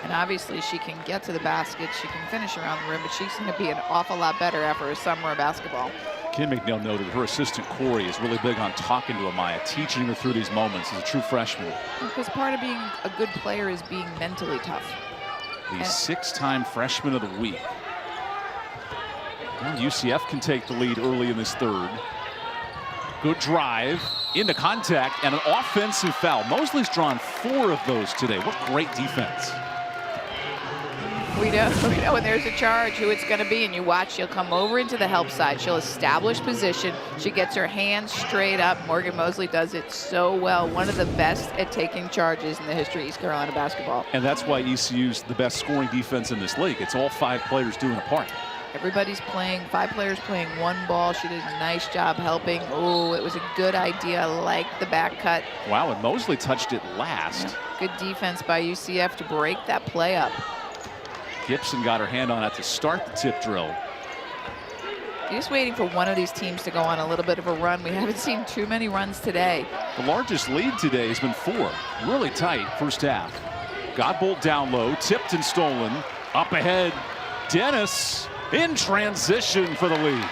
And obviously she can get to the basket. She can finish around the rim, but she's going to be an awful lot better after a summer of basketball. Kim McNeil noted her assistant Corey is really big on talking to Amaya, teaching her through these moments as a true freshman. Because part of being a good player is being mentally tough. The 6-time freshman of the week. Well, UCF can take the lead early in this third. Good drive into contact and an offensive foul. Mosley's drawn 4 of those today. What great defense. We know when there's a charge who it's going to be, and you watch, she'll come over into the help side. She'll establish position. She gets her hands straight up. Morgan Mosley does it so well. One of the best at taking charges in the history of East Carolina basketball. And that's why ECU's the best scoring defense in this league. It's all 5 players doing a part. Everybody's playing, 5 players playing one ball. She did a nice job helping. Oh, it was a good idea. I like the back cut. Wow, and Mosley touched it last. Yeah, good defense by UCF to break that play up. Gibson got her hand on it to start the tip drill. You're just waiting for one of these teams to go on a little bit of a run. We haven't seen too many runs today. The largest lead today has been 4. Really tight first half. Godbolt down low, tipped and stolen. Up ahead, Dennis in transition for the lead.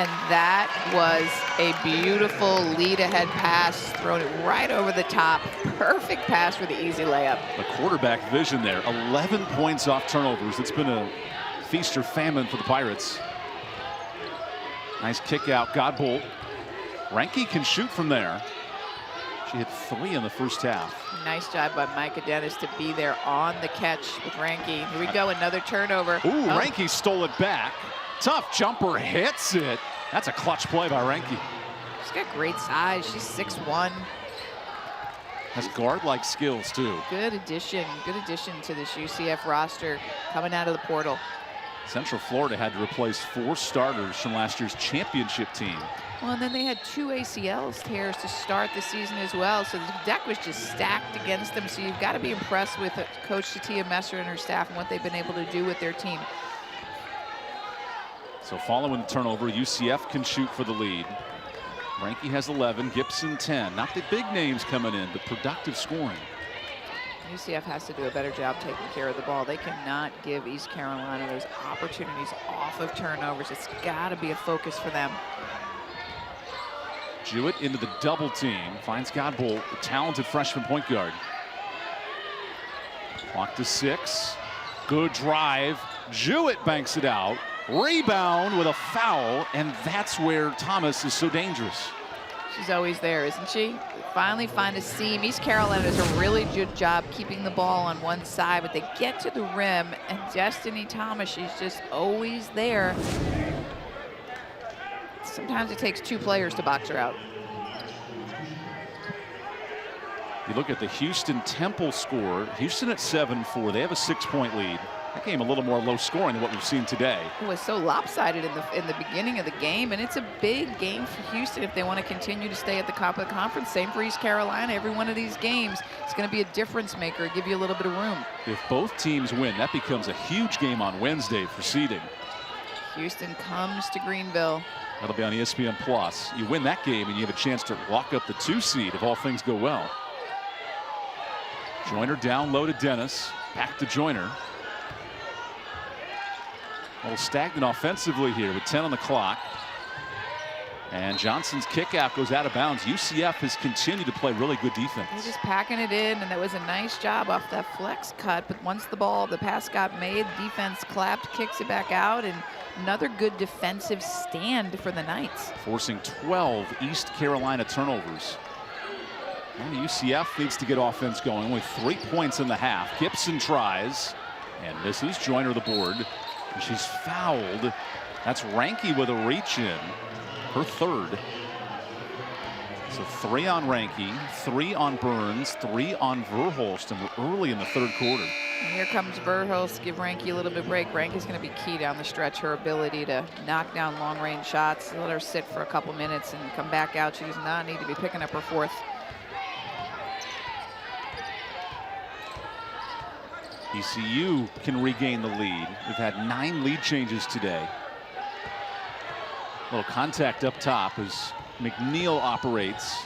And that was a beautiful lead-ahead pass, thrown it right over the top. Perfect pass for the easy layup. The quarterback vision there. 11 points off turnovers. It's been a feast or famine for the Pirates. Nice kick out, Godbolt. Ranky can shoot from there. She hit 3 in the first half. Nice job by Micah Dennis to be there on the catch with Ranky. Here we go, another turnover. Ooh, Ranky stole it back. Tough jumper, hits it. That's a clutch play by Reinke. She's got great size. She's 6'1". Has guard-like skills, too. Good addition to this UCF roster coming out of the portal. Central Florida had to replace 4 starters from last year's championship team. Well, and then they had 2 ACL tears to start the season as well, so the deck was just stacked against them. So you've got to be impressed with Coach Tatia Messer and her staff and what they've been able to do with their team. So following the turnover, UCF can shoot for the lead. Reinke has 11, Gibson 10. Not the big names coming in, but productive scoring. UCF has to do a better job taking care of the ball. They cannot give East Carolina those opportunities off of turnovers. It's got to be a focus for them. Jewett into the double team. Finds Godbolt, the talented freshman point guard. Clock to 6. Good drive. Jewett banks it out. Rebound with a foul, and that's where Thomas is so dangerous. She's always there, isn't she? Finally find a seam. East Carolina does a really good job keeping the ball on one side, but they get to the rim, and Destiny Thomas, she's just always there. Sometimes it takes 2 players to box her out. You look at the Houston-Temple score. Houston at 7-4. They have a 6-point lead. That game a little more low scoring than what we've seen today. It was so lopsided in the beginning of the game, and it's a big game for Houston if they want to continue to stay at the top of the conference. Same for East Carolina. Every one of these games is going to be a difference maker, give you a little bit of room. If both teams win, that becomes a huge game on Wednesday for seeding. Houston comes to Greenville. That'll be on ESPN Plus. You win that game, and you have a chance to lock up the 2 seed if all things go well. Joyner down low to Dennis. Back to Joyner. A little stagnant offensively here with 10 on the clock. And Johnson's kick out goes out of bounds. UCF has continued to play really good defense. They're just packing it in, and that was a nice job off that flex cut. But once the pass got made, defense clapped, kicks it back out, and another good defensive stand for the Knights. Forcing 12 East Carolina turnovers. And UCF needs to get offense going. Only 3 points in the half. Gibson tries and misses. Joyner the board. And she's fouled. That's Reinke with a reach in. Her 3rd. So 3 on Reinke, 3 on Burns, 3 on Verhulst, and we're early in the 3rd quarter. And here comes Verhulst, give Reinke a little bit of break. Reinke's going to be key down the stretch. Her ability to knock down long-range shots. Let her sit for a couple minutes and come back out. She does not need to be picking up her 4th. ECU can regain the lead. We've had 9 lead changes today. A little contact up top as McNeil operates.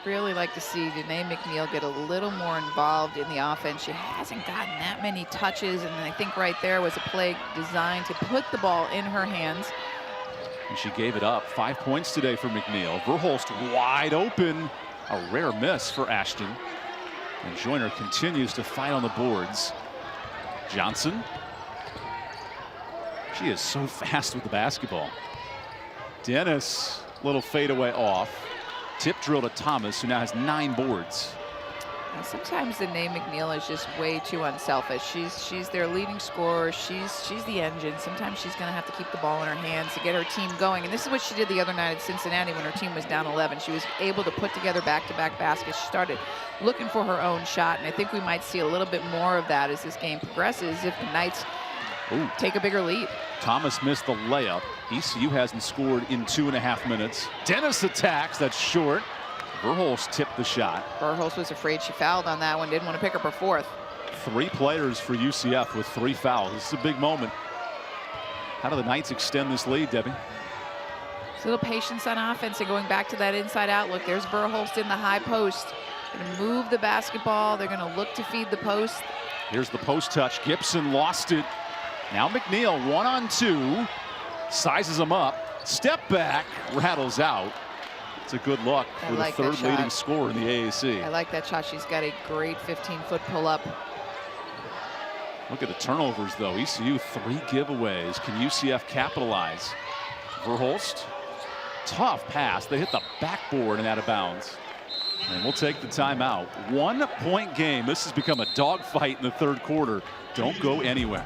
Really like to see Danae McNeil get a little more involved in the offense. She hasn't gotten that many touches, and I think right there was a play designed to put the ball in her hands. And she gave it up. 5 points today for McNeil. Verhulst wide open. A rare miss for Ashton. And Joyner continues to fight on the boards. Johnson. She is so fast with the basketball. Dennis, little fadeaway off. Tip drill to Thomas, who now has 9 boards. And sometimes Danae McNeil is just way too unselfish. She's their leading scorer. She's the engine. Sometimes she's going to have to keep the ball in her hands to get her team going. And this is what she did the other night at Cincinnati when her team was down 11. She was able to put together back-to-back baskets. She started looking for her own shot, and I think we might see a little bit more of that as this game progresses if the Knights take a bigger lead. Thomas missed the layup. ECU hasn't scored in 2.5 minutes. Dennis attacks. That's short. Verhulst tipped the shot. Verhulst was afraid she fouled on that one. Didn't want to pick up her 4th. 3 players for UCF with 3 fouls. This is a big moment. How do the Knights extend this lead, Debbie? It's a little patience on offense and going back to that inside out look. There's Verhulst in the high post. Going to move the basketball. They're going to look to feed the post. Here's the post touch. Gibson lost it. Now McNeil 1-on-2. Sizes him up. Step back. Rattles out. It's a good look for the 3rd leading scorer in the AAC. I like that shot. She's got a great 15-foot pull-up. Look at the turnovers, though. ECU 3 giveaways. Can UCF capitalize? Verhulst. Tough pass. They hit the backboard and out of bounds. And we'll take the timeout. 1-point game. This has become a dogfight in the 3rd quarter. Don't go anywhere.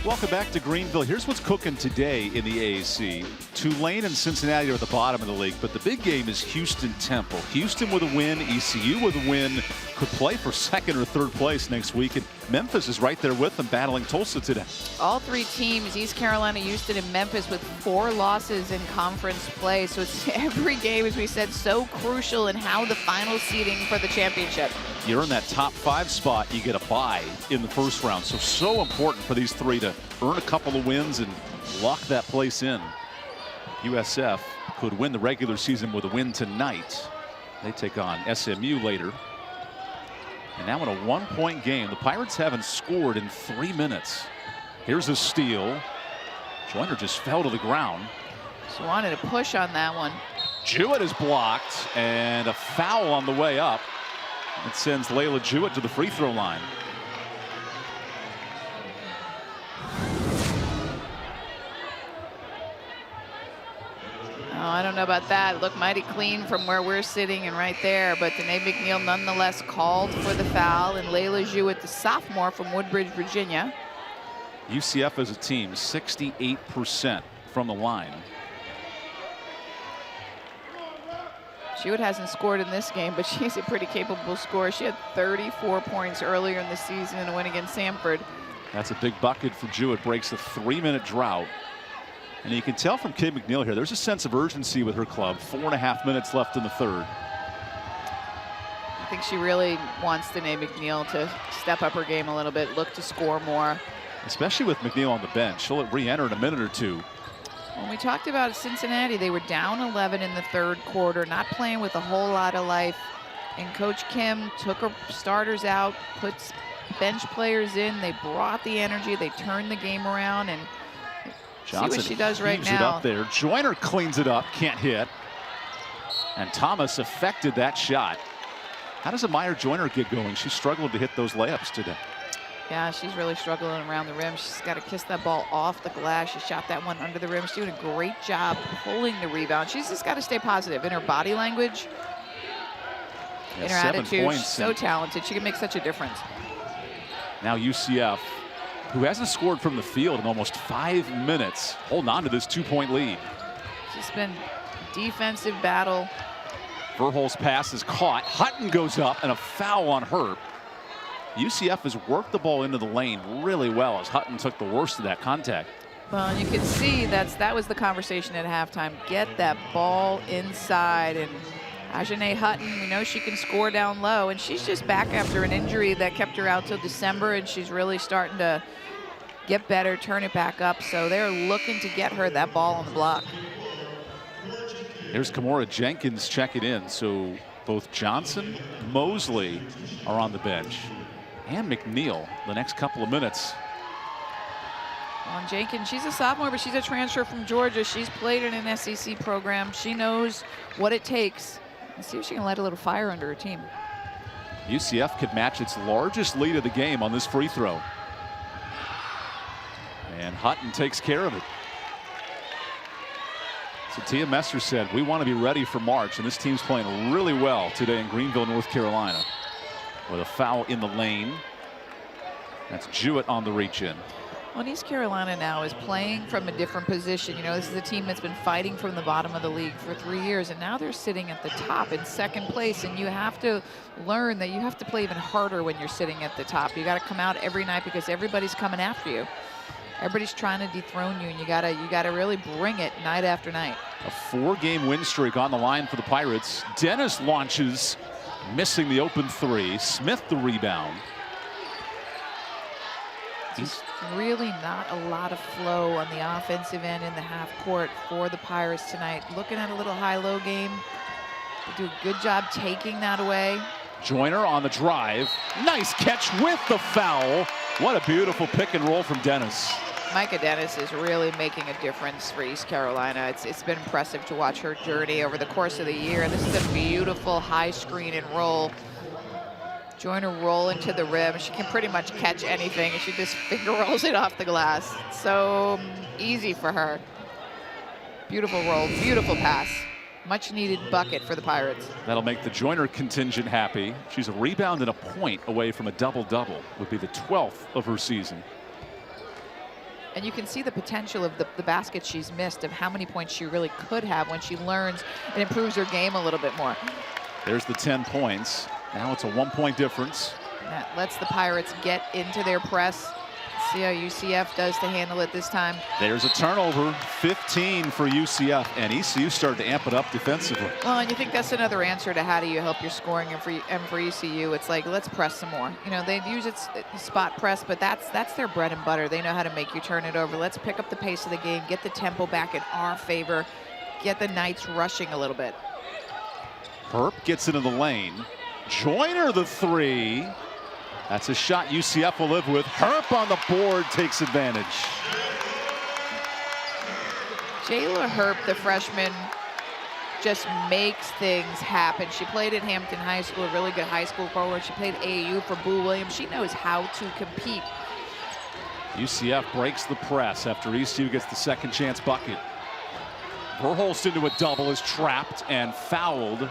Welcome back to Greenville. Here's what's cooking today in the AAC. Tulane and Cincinnati are at the bottom of the league, but the big game is Houston-Temple. Houston with a win, ECU with a win, could play for second or third place next week, and Memphis is right there with them, battling Tulsa today. All three teams, East Carolina, Houston, and Memphis, with 4 losses in conference play. So it's every game, as we said, so crucial in how the final seeding for the championship. You're in that top 5 spot, you get a bye in the first round. So important for these 3 to earn a couple of wins and lock that place in. USF could win the regular season with a win tonight. They take on SMU later. And now in a 1-point game, the Pirates haven't scored in 3 minutes. Here's a steal. Joyner just fell to the ground. So wanted to push on that one. Jewett is blocked, and a foul on the way up. It sends Layla Jewett to the free throw line. Oh, I don't know about that. Looked mighty clean from where we're sitting and right there, but Danae McNeil nonetheless called for the foul, and Layla Jewett, the sophomore from Woodbridge, Virginia. UCF as a team, 68% from the line. Jewett hasn't scored in this game, but she's a pretty capable scorer. She had 34 points earlier in the season in a win against Samford. That's a big bucket for Jewett, breaks a 3-minute drought. And you can tell from Kay McNeil here, there's a sense of urgency with her club. 4.5 minutes left in the third. I think she really wants Danae McNeil to step up her game a little bit, look to score more. Especially with McNeil on the bench. She'll re-enter in a minute or two. When we talked about Cincinnati, they were down 11 in the third quarter, not playing with a whole lot of life. And Coach Kim took her starters out, puts bench players in. They brought the energy. They turned the game around, and Johnson see what she does right heaves now. it up there. Joyner cleans it up, can't hit. And Thomas affected that shot. How does Amaya Joyner get going? She struggled to hit those layups today. Yeah, she's really struggling around the rim. She's got to kiss that ball off the glass. She shot that one under the rim. She's doing a great job pulling the rebound. She's just got to stay positive in her body language, in her attitude. She's so talented. She can make such a difference. Now UCF, who hasn't scored from the field in almost 5 minutes, holding on to this 2-point lead. It's just been defensive battle. Verhol's pass is caught. Hutton goes up, and a foul on her. UCF has worked the ball into the lane really well as Hutton took the worst of that contact. Well, you can see that was the conversation at halftime. Get that ball inside. And Ajane Hutton, we know she can score down low, and she's just back after an injury that kept her out till December, and she's really starting to get better, turn it back up. So they're looking to get her that ball on the block. Here's Kamora Jenkins checking in. So both Johnson, Mosley are on the bench. And McNeil the next couple of minutes. On Jenkins, she's a sophomore, but she's a transfer from Georgia. She's played in an SEC program. She knows what it takes. Let's see if she can light a little fire under her team. UCF could match its largest lead of the game on this free throw. And Hutton takes care of it. So Tia Messer said, we want to be ready for March, and this team's playing really well today in Greenville, North Carolina. With a foul in the lane. That's Jewett on the reach in. Well, East Carolina now is playing from a different position. You know, this is a team that's been fighting from the bottom of the league for 3 years, and now they're sitting at the top in second place, and you have to learn that you have to play even harder when you're sitting at the top. You got to come out every night because everybody's coming after you. Everybody's trying to dethrone you, and you gotta really bring it night after night. A 4-game win streak on the line for the Pirates. Dennis launches, missing the open 3. Smith the rebound. Just really not a lot of flow on the offensive end in the half court for the Pirates tonight. Looking at a little high-low game. They do a good job taking that away. Joyner on the drive. Nice catch with the foul. What a beautiful pick and roll from Dennis. Micah Dennis is really making a difference for East Carolina. It's been impressive to watch her journey over the course of the year. This is a beautiful high screen and roll. Joyner rolling to the rim. She can pretty much catch anything, and she just finger rolls it off the glass. So easy for her. Beautiful roll, beautiful pass. Much needed bucket for the Pirates. That'll make the Joyner contingent happy. She's a rebound and a point away from a double-double. Would be the 12th of her season. And you can see the potential of the baskets she's missed, of how many points she really could have when she learns and improves her game a little bit more. There's the 10 points. Now it's a 1-point difference. And that lets the Pirates get into their press. See how UCF does to handle it this time. There's a turnover, 15 for UCF, and ECU started to amp it up defensively. Well, and you think that's another answer to how do you help your scoring, and for ECU, it's like, let's press some more. You know, they use it spot press, but that's their bread and butter. They know how to make you turn it over. Let's pick up the pace of the game, get the tempo back in our favor, get the Knights rushing a little bit. Herp gets into the lane. Joyner the three. That's a shot UCF will live with. Herp on the board takes advantage. Jayla Herp, the freshman, just makes things happen. She played at Hampton High School, a really good high school forward. She played AAU for Boo Williams. She knows how to compete. UCF breaks the press after ECU gets the second chance bucket. Verholst into a double is trapped and fouled.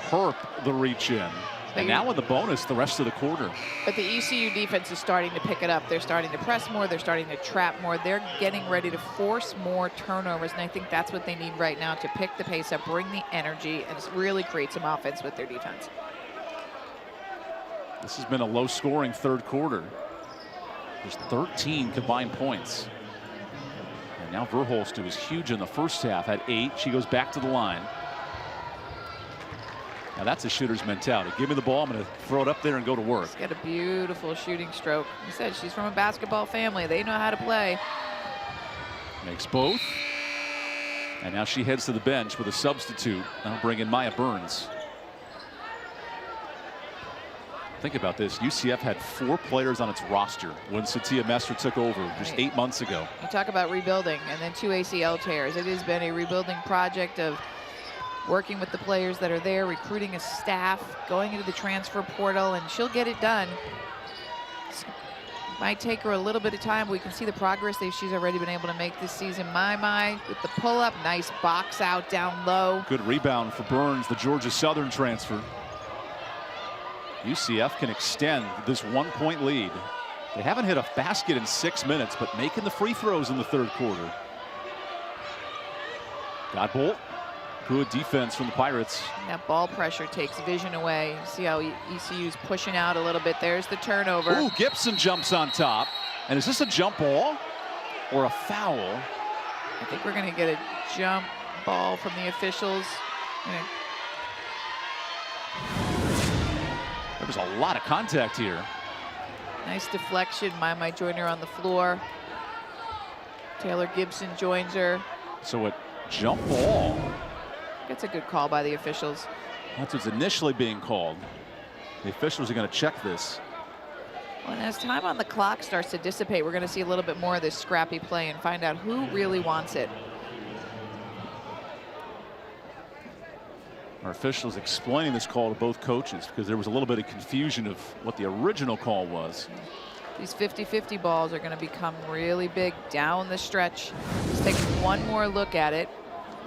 Herp the reach in. And now in the bonus the rest of the quarter. But the ECU defense is starting to pick it up. They're starting to press more. They're starting to trap more. They're getting ready to force more turnovers. And I think that's what they need right now, to pick the pace up, bring the energy, and really create some offense with their defense. This has been a low-scoring third quarter. There's 13 combined points. And now Verholst, who was huge in the first half, had 8. She goes back to the line. Now that's a shooter's mentality. Give me the ball, I'm going to throw it up there and go to work. She's got a beautiful shooting stroke. I said she's from a basketball family. They know how to play. Makes both. And now she heads to the bench with a substitute. Now bring in Maya Burns. Think about this. UCF had 4 players on its roster when Satia Messer took over just 8 months ago. You talk about rebuilding, and then 2 ACL tears. It has been a rebuilding project of working with the players that are there, recruiting a staff, going into the transfer portal, and she'll get it done. It might take her a little bit of time, but we can see the progress that she's already been able to make this season. Mai with the pull-up, nice box out down low. Good rebound for Burns, the Georgia Southern transfer. UCF can extend this 1-point lead. They haven't hit a basket in 6 minutes, but making the free throws in the third quarter. Godbolt. Good defense from the Pirates. That ball pressure takes vision away. See how ECU's pushing out a little bit. There's the turnover. Ooh, Gibson jumps on top. And is this a jump ball or a foul? I think we're going to get a jump ball from the officials. There was a lot of contact here. Nice deflection. Mai Joyner on the floor. Taylor Gibson joins her. So a jump ball. That's a good call by the officials. That's what's initially being called. The officials are going to check this. Well, and as time on the clock starts to dissipate, we're going to see a little bit more of this scrappy play and find out who really wants it. Our officials explaining this call to both coaches because there was a little bit of confusion of what the original call was. These 50-50 balls are going to become really big down the stretch. Let's take one more look at it.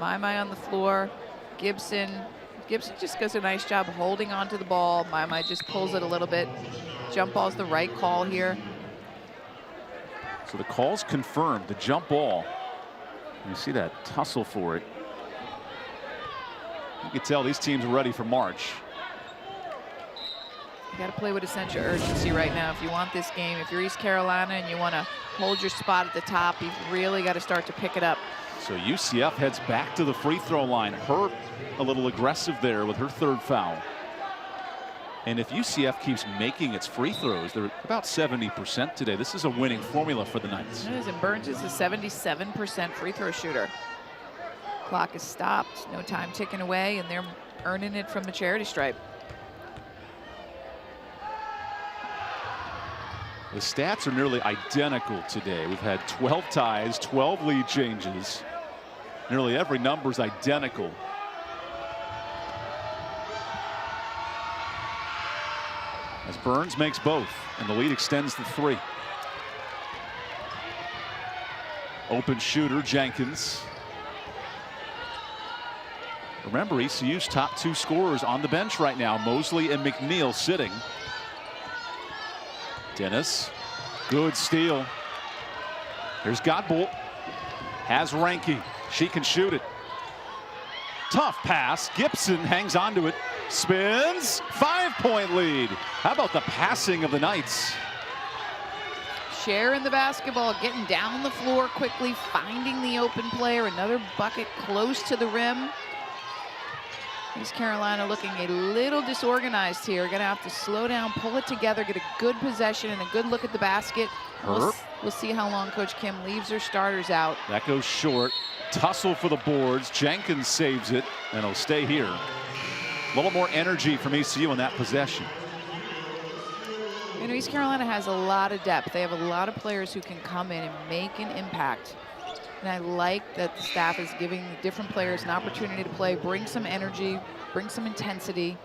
Mai on the floor. Gibson just does a nice job holding onto the ball. Mai just pulls it a little bit. Jump ball's the right call here. So the call's confirmed, the jump ball. You see that tussle for it. You can tell these teams are ready for March. You got to play with a sense of urgency right now. If you want this game, if you're East Carolina and you want to hold your spot at the top, you've really got to start to pick it up. So UCF heads back to the free throw line. Herp a little aggressive there with her 3rd foul. And if UCF keeps making its free throws, they're about 70% today. This is a winning formula for the Knights. It is, and Burns is a 77% free throw shooter. Clock is stopped, no time ticking away, and they're earning it from the charity stripe. The stats are nearly identical today. We've had 12 ties, 12 lead changes. Nearly every number is identical. As Burns makes both, and the lead extends to 3. Open shooter, Jenkins. Remember, ECU's top 2 scorers on the bench right now, Mosley and McNeil sitting. Dennis, good steal. Here's Godbolt. Has Ranky. She can shoot it. Tough pass. Gibson hangs onto it. Spins. 5-point lead. How about the passing of the Knights? Sharing the basketball, getting down the floor quickly, finding the open player. Another bucket close to the rim. East Carolina looking a little disorganized here. Gonna have to slow down, pull it together, get a good possession and a good look at the basket. We'll see how long Coach Kim leaves her starters out. That goes short. Tussle for the boards. Jenkins saves it, and it'll stay here. A little more energy from ECU in that possession. You know, East Carolina has a lot of depth. They have a lot of players who can come in and make an impact. And I like that the staff is giving the different players an opportunity to play, bring some energy, bring some intensity,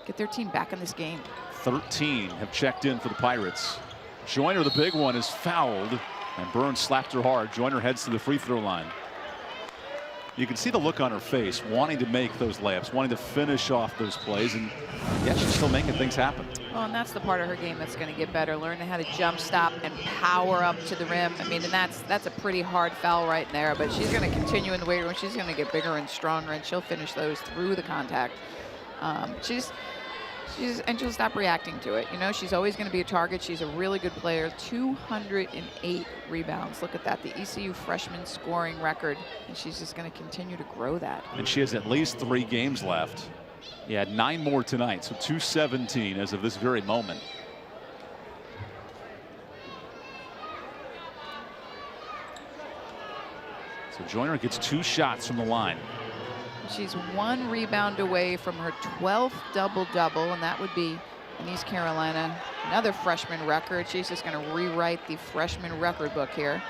get their team back in this game. 13 have checked in for the Pirates. Joyner, the big one, is fouled, and Burns slapped her hard. Joyner heads to the free throw line. You can see the look on her face, wanting to make those layups, wanting to finish off those plays, and yeah, she's still making things happen. Well, and that's the part of her game that's going to get better, learning how to jump stop and power up to the rim. I mean, and that's a pretty hard foul right there, but she's going to continue in the weight room. She's going to get bigger and stronger, and she'll finish those through the contact. And she'll stop reacting to it. You know, she's always going to be a target. She's a really good player. 208 rebounds. Look at that, the ECU freshman scoring record. And she's just going to continue to grow that. And she has at least 3 games left. He had 9 more tonight, so 217 as of this very moment. So Joyner gets 2 shots from the line. She's 1 rebound away from her 12th double-double, and that would be in East Carolina, another freshman record. She's just going to rewrite the freshman record book here.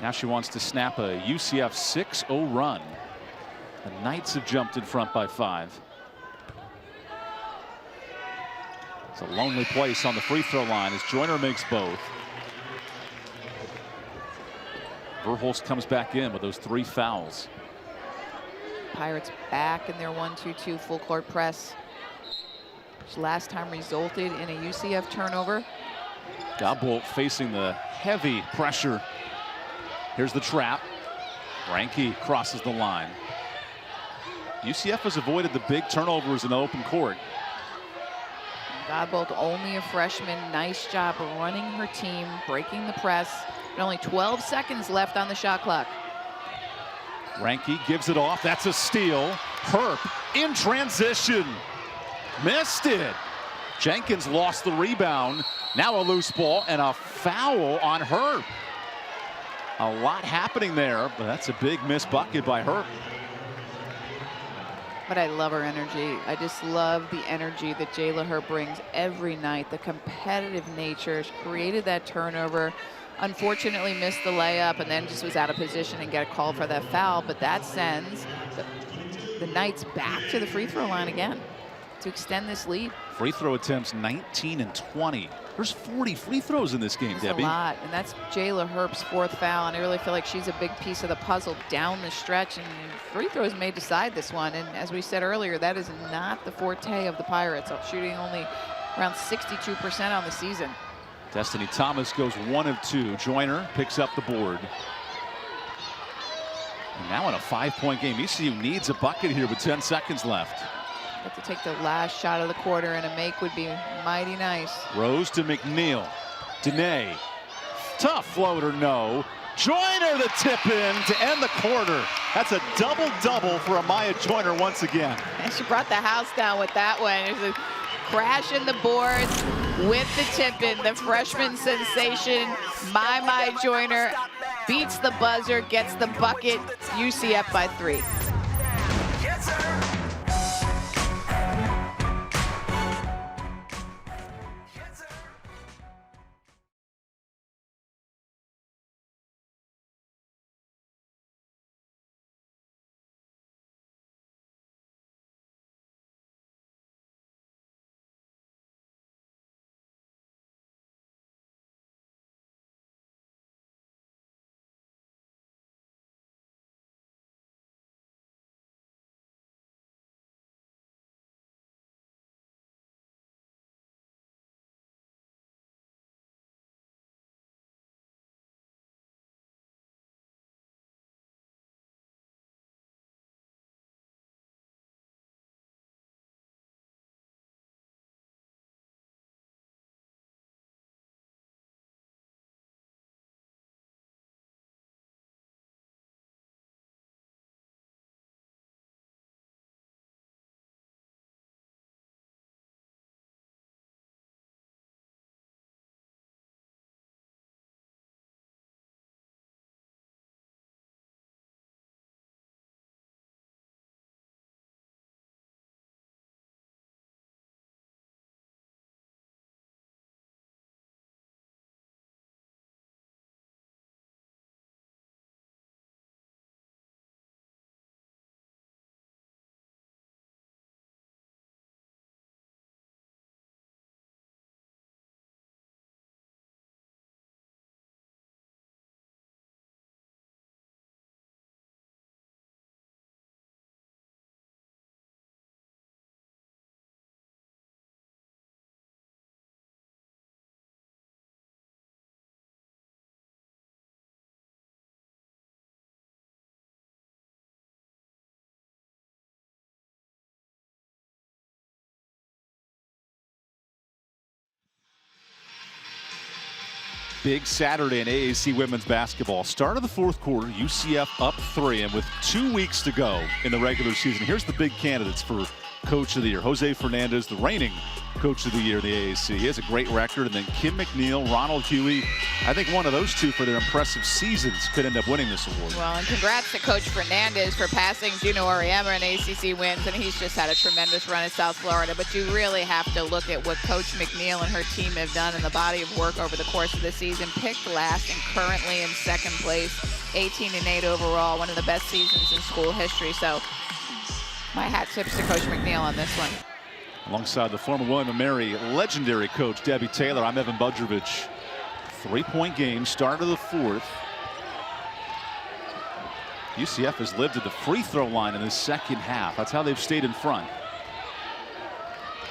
Now she wants to snap a UCF 6-0 run. The Knights have jumped in front by 5. It's a lonely place on the free throw line as Joyner makes both. Verhulst comes back in with those 3 fouls. Pirates back in their 1-2-2 full court press, which last time resulted in a UCF turnover. Godbolt facing the heavy pressure. Here's the trap. Ranky crosses the line. UCF has avoided the big turnovers in the open court. Godbolt, only a freshman. Nice job running her team, breaking the press. And only 12 seconds left on the shot clock. Ranky gives it off. That's a steal. Herp in transition. Missed it. Jenkins lost the rebound. Now a loose ball and a foul on Herp. A lot happening there, but that's a big missed bucket by Herp. But I love her energy. I just love the energy that Jayla Herp brings every night. The competitive nature. She created that turnover. Unfortunately missed the layup and then just was out of position and got a call for that foul, but that sends the Knights back to the free throw line again to extend this lead. Free throw attempts 19 and 20. There's 40 free throws in this game, That's Debbie. a lot, and that's Jayla Herp's 4th foul, and I really feel like she's a big piece of the puzzle down the stretch, and free throws may decide this one. And as we said earlier, that is not the forte of the Pirates, shooting only around 62% on the season. Destiny Thomas goes 1 of 2. Joyner picks up the board. And now in a 5-point game, ECU needs a bucket here with 10 seconds left. Have to take the last shot of the quarter, and a make would be mighty nice. Rose to McNeil. Dene. Tough floater, no. Joyner the tip in to end the quarter. That's a double-double for Amaya Joyner once again. And she brought the house down with that one. There's a crash in the boards with the tip-in. The freshman sensation, My Joyner, beats the buzzer, gets the bucket. UCF by 3. big Saturday in AAC women's basketball. Start of the fourth quarter, UCF up 3, and with 2 weeks to go in the regular season, here's the big candidates for Coach of the Year. Jose Fernandez, the reigning Coach of the Year in the AAC. He has a great record. And then Kim McNeil, Ronald Huey. I think one of those two, for their impressive seasons, could end up winning this award. Well, and congrats to Coach Fernandez for passing Juno Oriema in ACC wins. And he's just had a tremendous run in South Florida. But you really have to look at what Coach McNeil and her team have done in the body of work over the course of the season. Picked last and currently in second place. 18-8 overall. One of the best seasons in school history. So my hat tips to Coach McNeil on this one. Alongside the former William & Mary legendary coach Debbie Taylor, I'm Evan Budrovich. 3-point game, start of the fourth. UCF has lived at the free throw line in the second half. That's how they've stayed in front.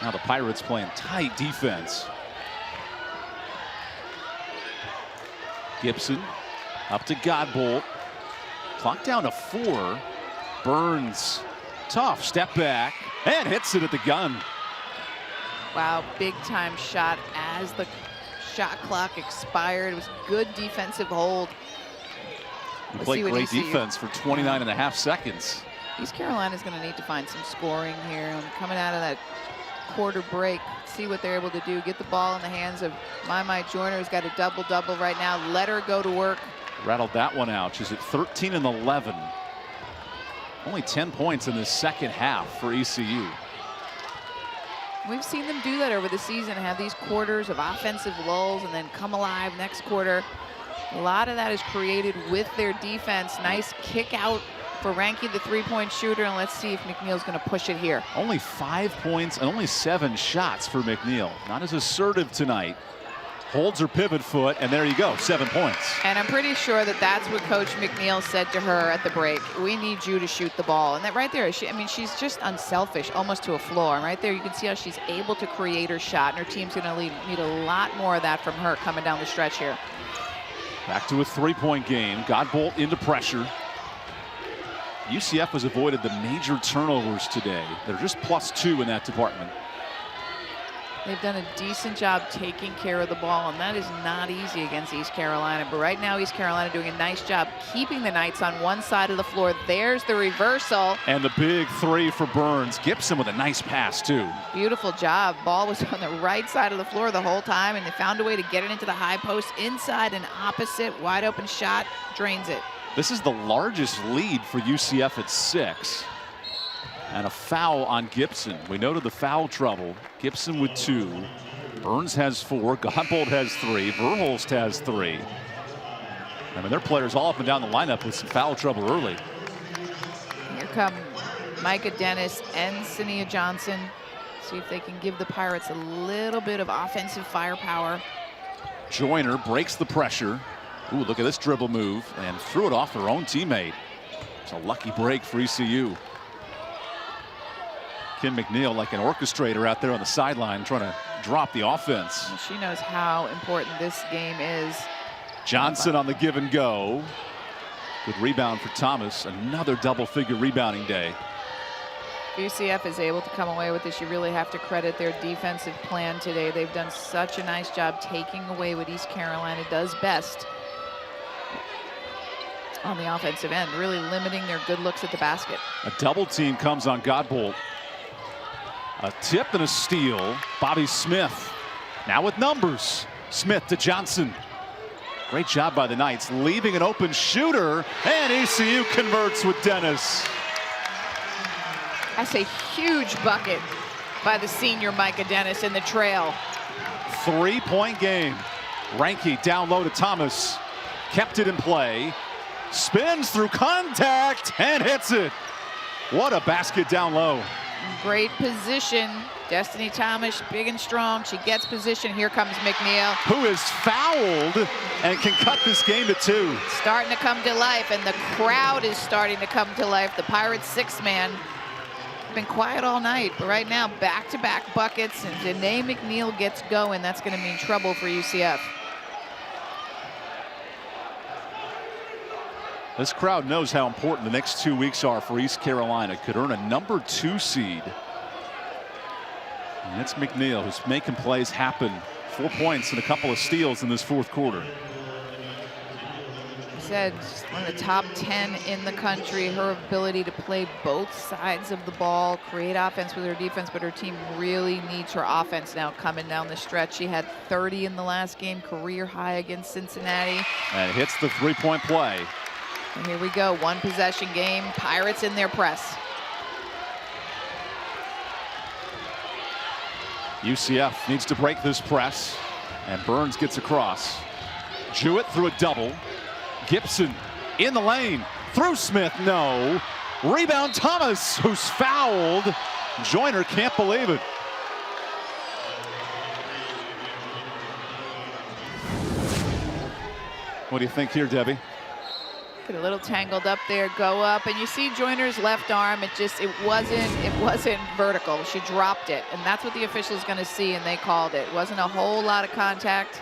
Now the Pirates playing tight defense. Gibson up to Godbolt. Clock down to 4. Burns, tough step back, and hits it at the gun. Wow, big time shot as the shot clock expired. It was good defensive hold. He played great defense for 29.5 seconds. East Carolina's going to need to find some scoring here. And coming out of that quarter break, see what they're able to do. Get the ball in the hands of Mai Joyner, who's got a double-double right now. Let her go to work. Rattled that one out. She's at 13 and 11. Only 10 points in the second half for ECU. We've seen them do that over the season, have these quarters of offensive lulls and then come alive next quarter. A lot of that is created with their defense. Nice kick out for Ranky, the three-point shooter, and let's see if McNeil's going to push it here. Only 5 points and only 7 shots for McNeil. Not as assertive tonight. Holds her pivot foot, and there you go, 7 points. And I'm pretty sure that that's what Coach McNeil said to her at the break. We need you to shoot the ball. And that right there, I mean, she's just unselfish, almost to a floor. And right there, you can see how she's able to create her shot, and her team's going to need a lot more of that from her coming down the stretch here. Back to a 3-point game. Godbolt into pressure. UCF has avoided the major turnovers today. They're just +2 in that department. They've done a decent job taking care of the ball, and that is not easy against East Carolina. But right now, East Carolina doing a nice job keeping the Knights on one side of the floor. There's the reversal. And the big 3 for Burns. Gibson with a nice pass, too. Beautiful job. Ball was on the right side of the floor the whole time, and they found a way to get it into the high post inside and opposite. Wide open shot, drains it. This is the largest lead for UCF at 6. And a foul on Gibson. We noted the foul trouble. Gibson with 2. Burns has 4. Godbolt has 3. Verhulst has 3. I mean, their players all up and down the lineup with some foul trouble early. Here come Micah Dennis and Sania Johnson. See if they can give the Pirates a little bit of offensive firepower. Joyner breaks the pressure. Ooh, look at this dribble move, and threw it off her own teammate. It's a lucky break for ECU. Kim McNeil like an orchestrator out there on the sideline trying to drop the offense. And she knows how important this game is. Johnson on the give and go. Good rebound for Thomas. Another double-figure rebounding day. If UCF is able to come away with this, you really have to credit their defensive plan today. They've done such a nice job taking away what East Carolina does best on the offensive end, really limiting their good looks at the basket. A double team comes on Godbolt. A tip and a steal. Bobby Smith now with numbers. Smith to Johnson. Great job by the Knights, leaving an open shooter, and ECU converts with Dennis. That's a huge bucket by the senior Micah Dennis in the trail. 3-point game. Ranky down low to Thomas. Kept it in play. Spins through contact and hits it. What a basket down low. Great position. Destiny Thomas, big and strong. She gets position. Here comes McNeil. Who is fouled and can cut this game to 2. Starting to come to life, and the crowd is starting to come to life. The Pirates' 6-man been quiet all night, but right now back-to-back buckets, and Janae McNeil gets going. That's going to mean trouble for UCF. This crowd knows how important the next 2 weeks are for East Carolina. Could earn a #2 seed. And it's McNeil who's making plays happen 4 points and a couple of steals in this fourth quarter. Said she's one of the top 10 in the country. Her ability to play both sides of the ball, create offense with her defense, but her team really needs her offense now coming down the stretch. She had 30 in the last game, career high against Cincinnati. And hits the three-point play. And here we go, one possession game. Pirates in their press. UCF needs to break this press, and Burns gets across. Jewett through a double. Gibson in the lane, through Smith, no. Rebound Thomas, who's fouled. Joyner can't believe it. What do you think here, Debbie? Get a little tangled up there, go up, and you see Joyner's left arm. It wasn't vertical. She dropped it, and that's what the official's going to see, and they called it. It wasn't a whole lot of contact.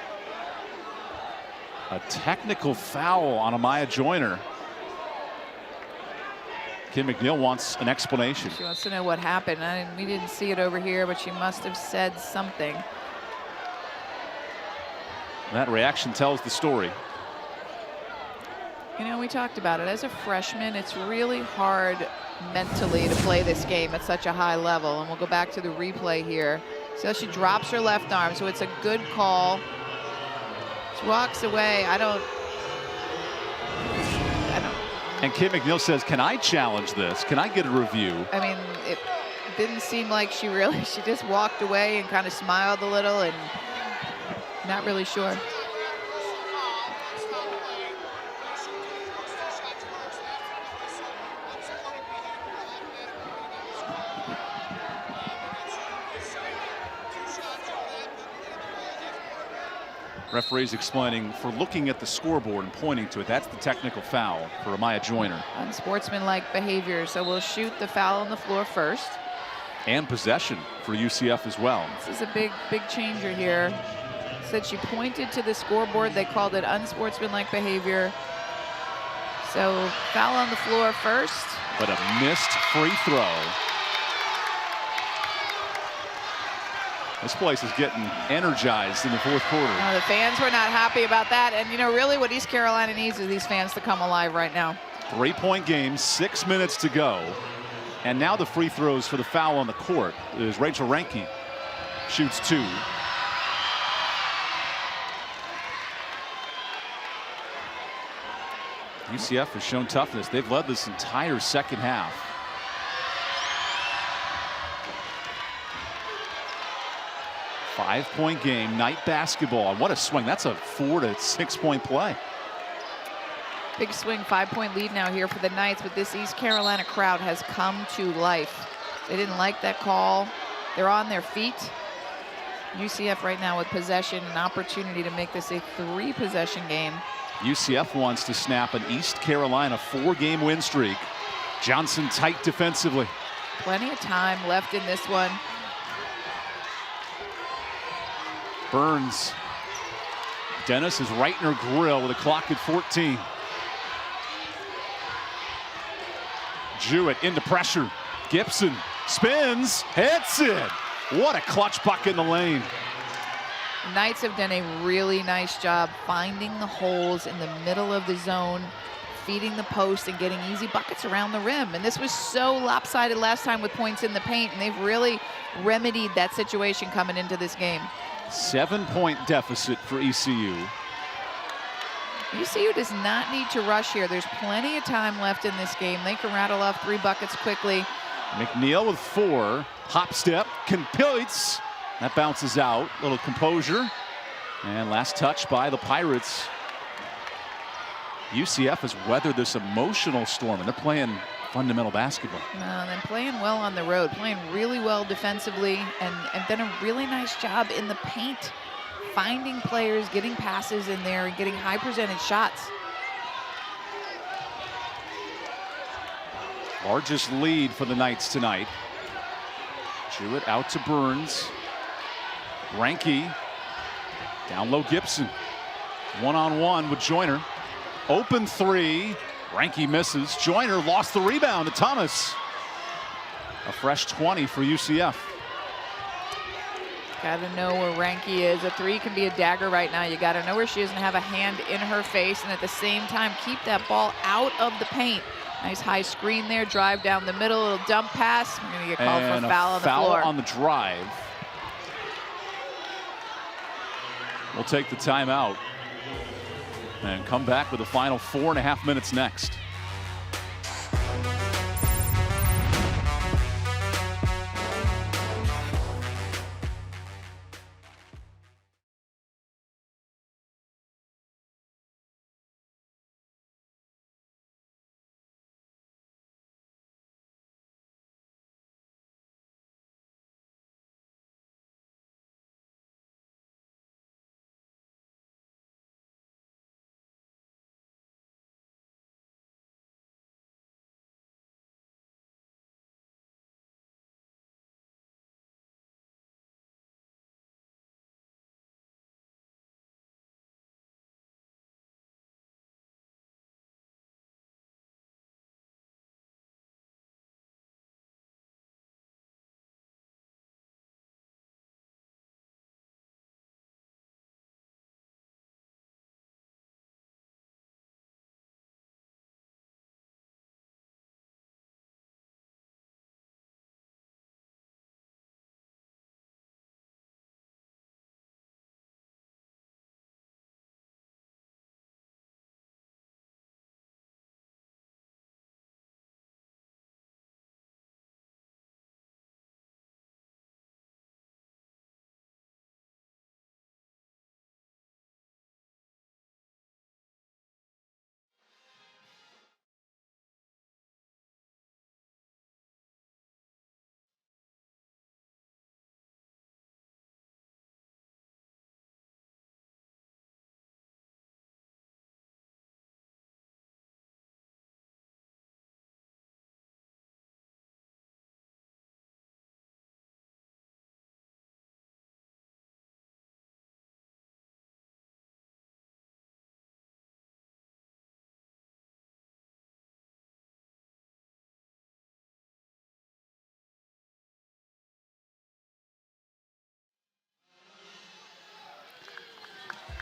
A technical foul on Amaya Joyner. Kim McNeil wants an explanation. She wants to know what happened. We didn't see it over here, but she must have said something. That reaction tells the story. You know, we talked about it. As a freshman, it's really hard mentally to play this game at such a high level. And we'll go back to the replay here. So she drops her left arm, so it's a good call. She walks away. I don't. And Kim McNeil says, can I challenge this? Can I get a review? I mean, it didn't seem like she just walked away and kind of smiled a little and not really sure. Referee's explaining, for looking at the scoreboard and pointing to it, that's the technical foul for Amaya Joyner. Unsportsmanlike behavior, so we'll shoot the foul on the floor first. And possession for UCF as well. This is a big changer here. Said she pointed to the scoreboard. They called it unsportsmanlike behavior. So foul on the floor first. But a missed free throw. This place is getting energized in the fourth quarter. The fans were not happy about that. And, you know, really what East Carolina needs is these fans to come alive right now. 3-point game, 6 minutes to go. And now the free throws for the foul on the court is Rachel Ranke. Shoots 2. UCF has shown toughness. They've led this entire second half. Five-point game, night basketball. And what a swing. That's a 4 to 6 point play. Big swing, 5-point lead now here for the Knights, but this East Carolina crowd has come to life. They didn't like that call. They're on their feet. UCF right now with possession, an opportunity to make this a 3-possession game. UCF wants to snap an East Carolina 4-game win streak. Johnson tight defensively. Plenty of time left in this one. Burns. Dennis is right in her grill with a clock at 14. Jewett into pressure. Gibson spins, hits it. What a clutch buck in the lane. Knights have done a really nice job finding the holes in the middle of the zone, feeding the post and getting easy buckets around the rim. And this was so lopsided last time with points in the paint, and they've really remedied that situation coming into this game. 7-point deficit for ECU. ECU does not need to rush here. There's plenty of time left in this game. They can rattle off 3 buckets quickly. McNeil with 4. Hop step, Completes. That bounces out. Little composure. And last touch by the Pirates. UCF has weathered this emotional storm, and they're playing fundamental basketball. They're playing well on the road, playing really well defensively, and done a really nice job in the paint, finding players, getting passes in there, and getting high percentage shots. Largest lead for the Knights tonight. Jewett out to Burns. Ranke down low. Gibson one-on-one with Joyner. Open 3. Ranke misses. Joyner lost the rebound to Thomas. A fresh 20 for UCF. Got to know where Ranky is. A three can be a dagger right now. You got to know where she is and have a hand in her face, and at the same time keep that ball out of the paint. Nice high screen there, drive down the middle, little dump pass. We're going to get called for a foul on the floor. Foul on the drive. We'll take the timeout and come back with the final 4.5 minutes next.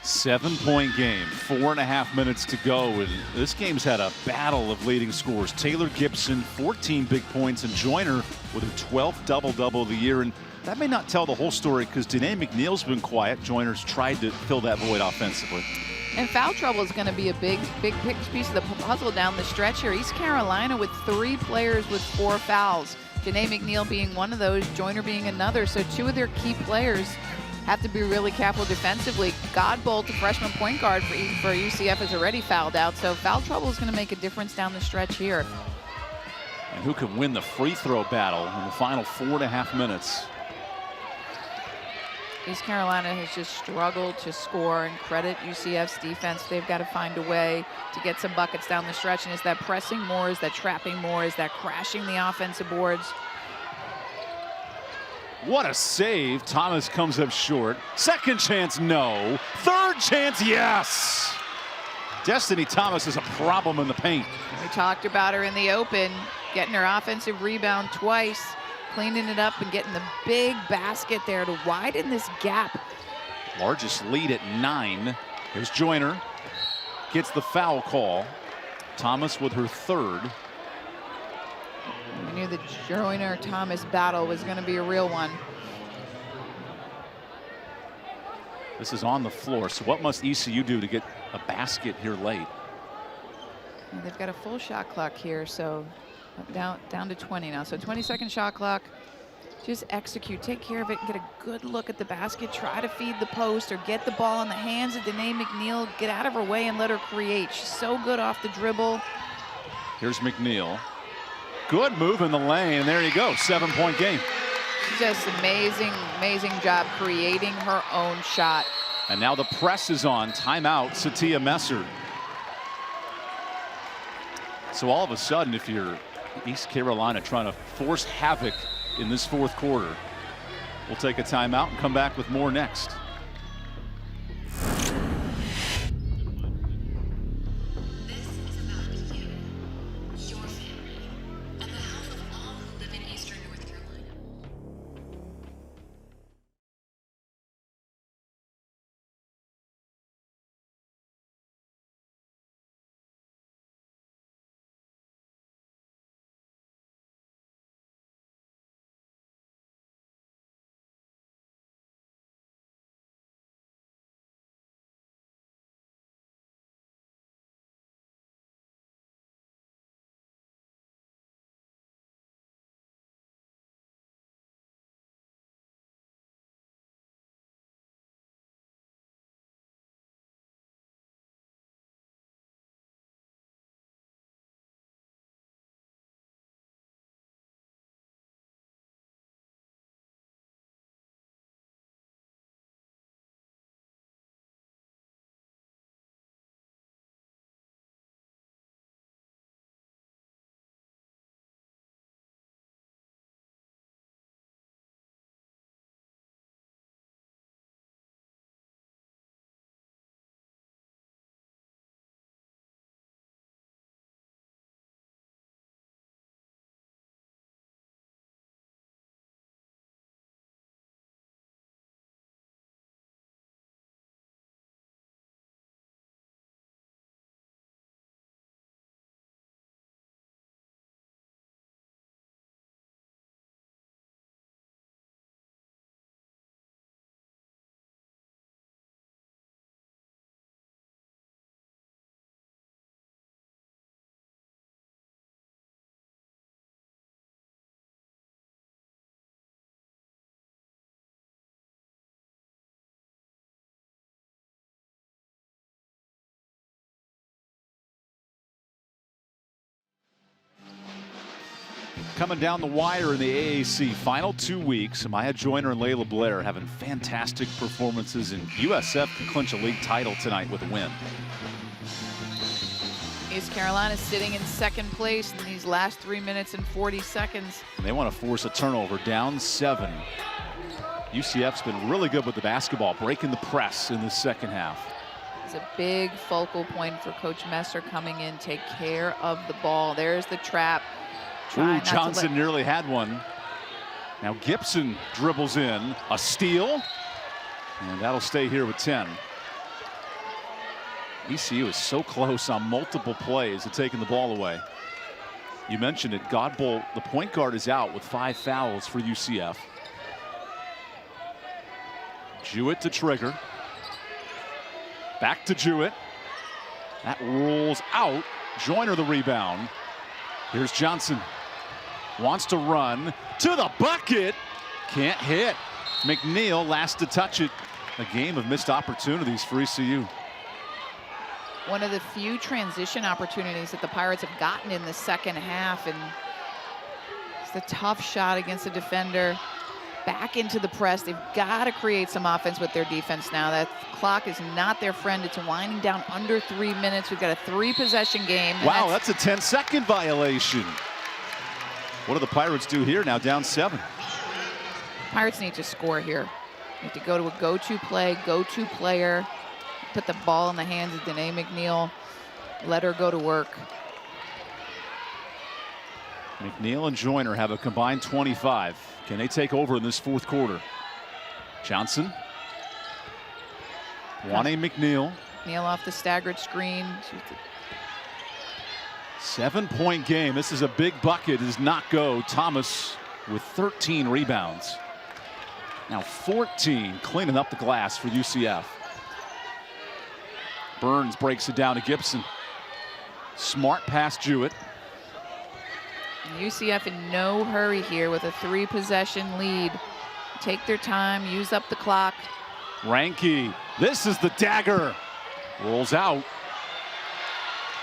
Seven-point game, 4.5 minutes to go, and this game's had a battle of leading scores. Taylor Gibson, 14 big points, and Joyner with her 12th double-double of the year. And that may not tell the whole story because Danae McNeil's been quiet. Joyner's tried to fill that void offensively. And foul trouble is going to be a big piece of the puzzle down the stretch here. East Carolina with 3 players with 4 fouls. Danae McNeil being one of those, Joyner being another. So 2 of their key players have to be really careful defensively. Godbolt, the freshman point guard for UCF, has already fouled out. So foul trouble is going to make a difference down the stretch here. And who can win the free throw battle in the final 4.5 minutes? East Carolina has just struggled to score, and credit UCF's defense. They've got to find a way to get some buckets down the stretch. And is that pressing more? Is that trapping more? Is that crashing the offensive boards? What a save. Thomas comes up short. Second chance, no. Third chance, yes. Destiny Thomas is a problem in the paint. We talked about her in the open, getting her offensive rebound twice, cleaning it up and getting the big basket there to widen this gap. Largest lead at 9. Here's Joyner. Gets the foul call. Thomas with her 3rd. I knew the Joyner-Thomas battle was going to be a real one. This is on the floor, so what must ECU do to get a basket here late? And they've got a full shot clock here, so down to 20 now. So 20-second shot clock. Just execute, take care of it, get a good look at the basket, try to feed the post or get the ball in the hands of Danae McNeil, get out of her way and let her create. She's so good off the dribble. Here's McNeil. Good move in the lane, and there you go, 7-point game. Just amazing job creating her own shot. And now the press is on. Timeout, Satia Messer. So all of a sudden, if you're East Carolina trying to force havoc in this 4th quarter, we'll take a timeout and come back with more next. coming down the wire in the AAC. Final 2 weeks. Maya Joyner and Layla Blair having fantastic performances, and USF can clinch a league title tonight with a win. East Carolina sitting in second place in these last 3 minutes and 40 seconds. And they want to force a turnover, down 7. UCF's been really good with the basketball, breaking the press in the second half. It's a big focal point for Coach Messer coming in, take care of the ball. There's the trap. Ooh, Johnson nearly had one. Now Gibson dribbles in, a steal, and that'll stay here with 10. ECU is so close on multiple plays of taking the ball away. You mentioned it, Godbolt, the point guard, is out with 5 fouls for UCF. Jewett to trigger. Back to Jewett. That rolls out. Joyner the rebound. Here's Johnson. Wants to run to the bucket. Can't hit. McNeil last to touch it. A game of missed opportunities for ECU. One of the few transition opportunities that the Pirates have gotten in the second half, and it's the tough shot against the defender. Back into the press. They've got to create some offense with their defense now. That clock is not their friend. It's winding down under 3 minutes. We've got a 3-possession game. Wow, that's a 10-second violation. What do the Pirates do here now, down 7? Pirates need to score here. Need to go to a go-to play, go-to player. Put the ball in the hands of Danae McNeil. Let her go to work. McNeil and Joyner have a combined 25. Can they take over in this fourth quarter? Johnson. Juane McNeil. McNeil off the staggered screen. 7-point game. This is a big bucket. Does not go. Thomas with 13 rebounds. Now 14 cleaning up the glass for UCF. Burns breaks it down to Gibson. Smart pass Jewett. UCF in no hurry here with a 3-possession lead. Take their time, use up the clock. Ranky, this is the dagger. Rolls out.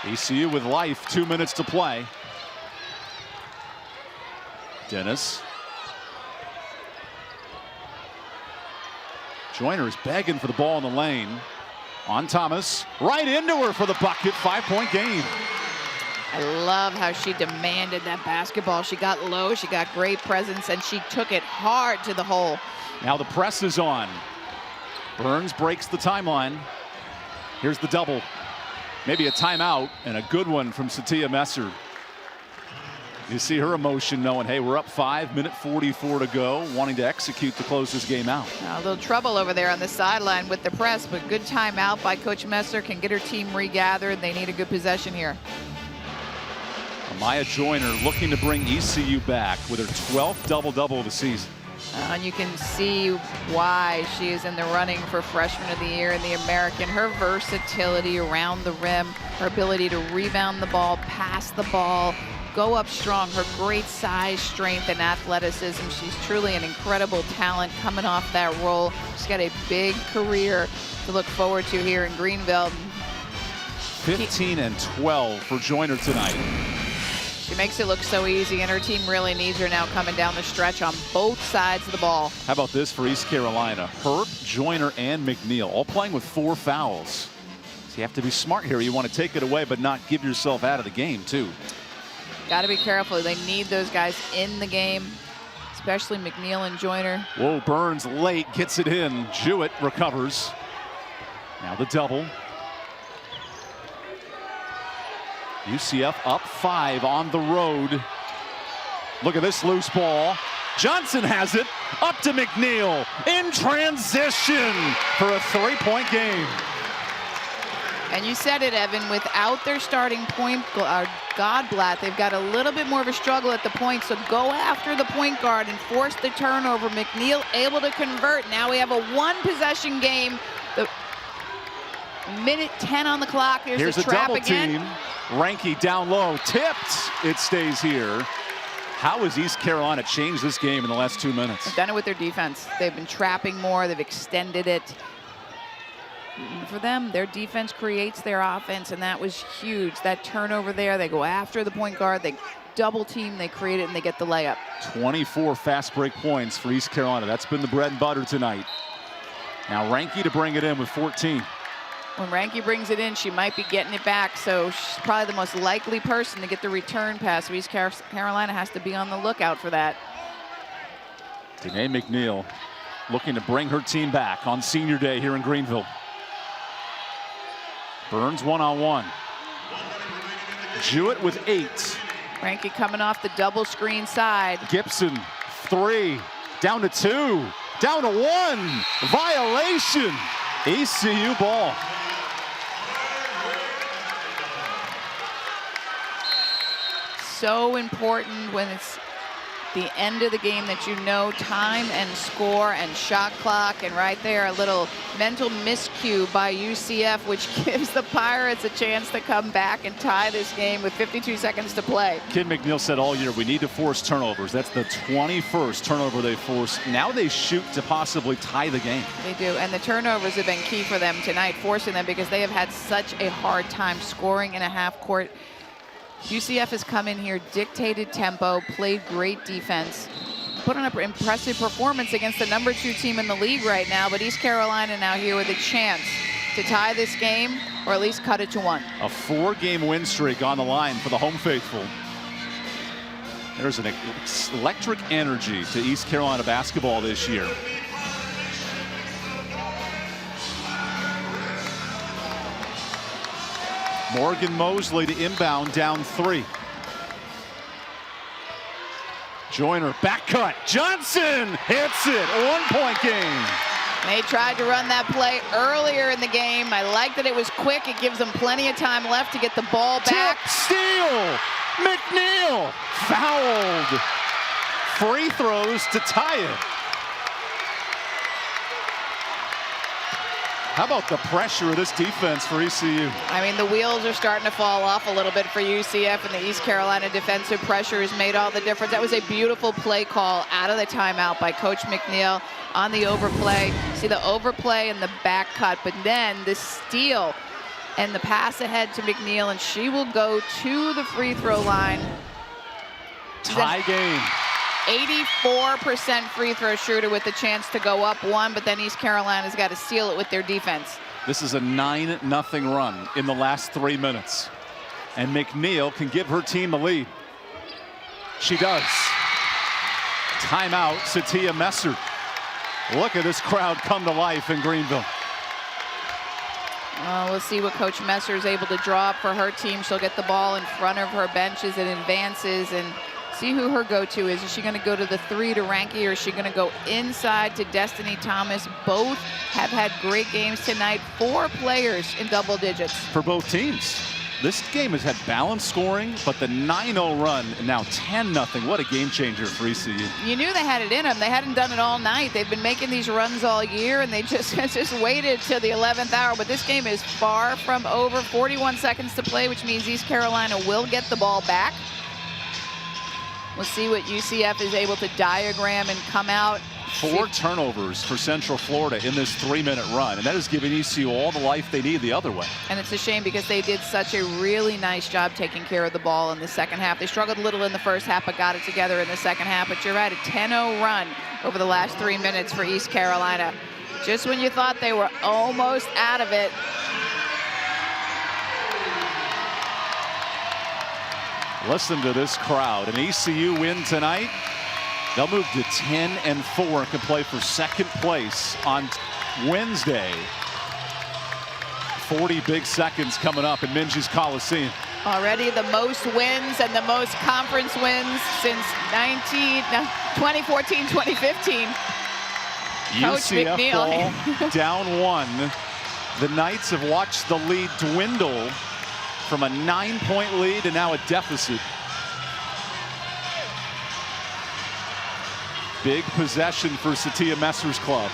ECU with life, 2 minutes to play. Dennis. Joyner is begging for the ball in the lane. On Thomas, right into her for the bucket, 5-point game. I love how she demanded that basketball. She got low, she got great presence, and she took it hard to the hole. Now the press is on. Burns breaks the timeline. Here's the double. Maybe a timeout, and a good one from Satia Messer. You see her emotion knowing, hey, we're up 5, minute 44 to go, wanting to execute to close this game out. A little trouble over there on the sideline with the press, but good timeout by Coach Messer, can get her team regathered. They need a good possession here. Maya Joyner looking to bring ECU back with her 12th double-double of the season. And you can see why she is in the running for Freshman of the Year in the American. Her versatility around the rim, her ability to rebound the ball, pass the ball, go up strong, her great size, strength, and athleticism. She's truly an incredible talent coming off that role. She's got a big career to look forward to here in Greenville. 15 and 12 for Joyner tonight. She makes it look so easy, and her team really needs her now coming down the stretch on both sides of the ball. How about this for East Carolina? Herb, Joyner, and McNeil all playing with 4 fouls. So you have to be smart here. You want to take it away, but not give yourself out of the game, too. Got to be careful. They need those guys in the game, especially McNeil and Joyner. Whoa, Burns late, gets it in. Jewett recovers. Now the double. UCF up 5 on the road. Look at this loose ball. Johnson has it, up to McNeil in transition for a 3-point game. And you said it, Evan, without their starting point guard, Godblatt, they've got a little bit more of a struggle at the point, so go after the point guard and force the turnover. McNeil able to convert. Now we have a 1-possession game. Minute 10 on the clock. Here's the trap again. Team. Ranky down low, tipped. It stays here. How has East Carolina changed this game in the last 2 minutes? They've done it with their defense. They've been trapping more. They've extended it. For them, their defense creates their offense, and that was huge. That turnover there, they go after the point guard. They double team, they create it, and they get the layup. 24 fast break points for East Carolina. That's been the bread and butter tonight. Now Ranky to bring it in with 14. When Ranky brings it in, she might be getting it back, so she's probably the most likely person to get the return pass. So East Carolina has to be on the lookout for that. Danae McNeil looking to bring her team back on senior day here in Greenville. Burns one-on-one. Jewett with 8. Ranky coming off the double screen side. Gibson, 3. Down to 2. Down to 1. Violation. ECU ball. So important when it's the end of the game that you know time and score and shot clock, and right there a little mental miscue by UCF, which gives the Pirates a chance to come back and tie this game with 52 seconds to play. Kid McNeil said all year we need to force turnovers. That's the 21st turnover they force. Now they shoot to possibly tie the game. They do, and the turnovers have been key for them tonight, forcing them because they have had such a hard time scoring in a half court. UCF has come in here, dictated tempo, played great defense, put on an impressive performance against the #2 team in the league right now, but East Carolina now here with a chance to tie this game or at least cut it to 1. A 4-game win streak on the line for the home faithful. There's an electric energy to East Carolina basketball this year. Morgan Mosley to inbound, down 3. Joyner, back cut. Johnson hits it. 1-point game. They tried to run that play earlier in the game. I like that it was quick. It gives them plenty of time left to get the ball back. Tip, steal. McNeil fouled. Free throws to tie it. How about the pressure of this defense for ECU? I mean, the wheels are starting to fall off a little bit for UCF, and the East Carolina defensive pressure has made all the difference. That was a beautiful play call out of the timeout by Coach McNeil on the overplay. See the overplay and the back cut, but then the steal and the pass ahead to McNeil, and she will go to the free throw line. Tie game. 84% free throw shooter with the chance to go up 1, but then East Carolina's got to seal it with their defense. This is a 9-0 run in the last 3 minutes. And McNeil can give her team the lead. She does. Timeout, Satia Messer. Look at this crowd come to life in Greenville. We'll see what Coach Messer is able to draw up for her team. She'll get the ball in front of her benches and advances and see who her go-to is. Is she going to go to the 3 to Ranky, or is she going to go inside to Destiny Thomas? Both have had great games tonight. 4 players in double digits. For both teams. This game has had balanced scoring, but the 9-0 run, and now 10-0. What a game changer for ECU. You knew they had it in them. They hadn't done it all night. They've been making these runs all year, and they just waited till the 11th hour. But this game is far from over. 41 seconds to play, which means East Carolina will get the ball back. We'll see what UCF is able to diagram and come out. 4 turnovers for Central Florida in this 3-minute run, and that has given ECU all the life they need the other way. And it's a shame because they did such a really nice job taking care of the ball in the second half. They struggled a little in the first half, but got it together in the second half. But you're right, a 10-0 run over the last 3 minutes for East Carolina. Just when you thought they were almost out of it. Listen to this crowd. An ECU win tonight. They'll move to 10-4 and can play for second place on Wednesday. 40 big seconds coming up in Minges Coliseum. Already the most wins and the most conference wins since 2014, 2015. Coach UCF McNeil. ball down 1. The Knights have watched the lead dwindle from a 9-point lead to now a deficit. Big possession for Satia Messer's club.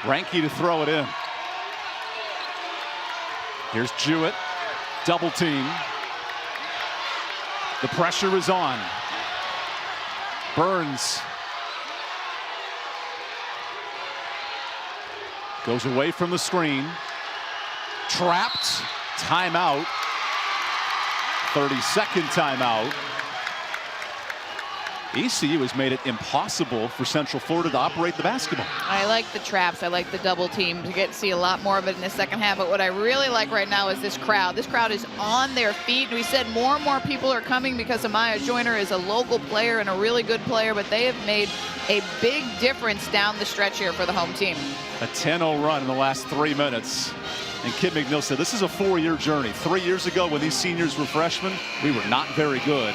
Ranky to throw it in. Here's Jewett, double team. The pressure is on. Burns goes away from the screen. Trapped. Timeout. 30-second timeout. ECU has made it impossible for Central Florida to operate the basketball. I like the traps. I like the double teams. You get to see a lot more of it in the second half. But what I really like right now is this crowd. This crowd is on their feet. We said more and more people are coming because Amaya Joyner is a local player and a really good player, but they have made a big difference down the stretch here for the home team. A 10-0 run in the last 3 minutes. And Kim McNeil said this is a 4-year journey. 3 years ago when these seniors were freshmen, we were not very good.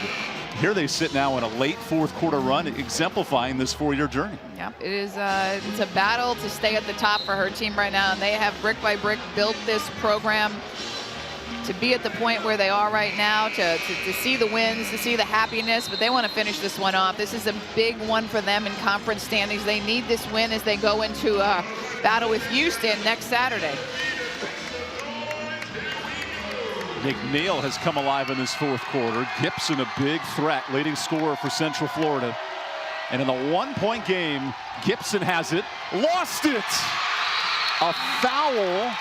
Here they sit now in a late fourth quarter run, exemplifying this 4-year journey. Yep, it is. It's a battle to stay at the top for her team right now, and they have brick by brick built this program to be at the point where they are right now, to see the wins, to see the happiness, but they want to finish this one off. This is a big one for them in conference standings. They need this win as they go into battle with Houston next Saturday. McNeil has come alive in this fourth quarter. Gibson, a big threat, leading scorer for Central Florida. And in the 1-point game, Gibson has it, lost it. A foul.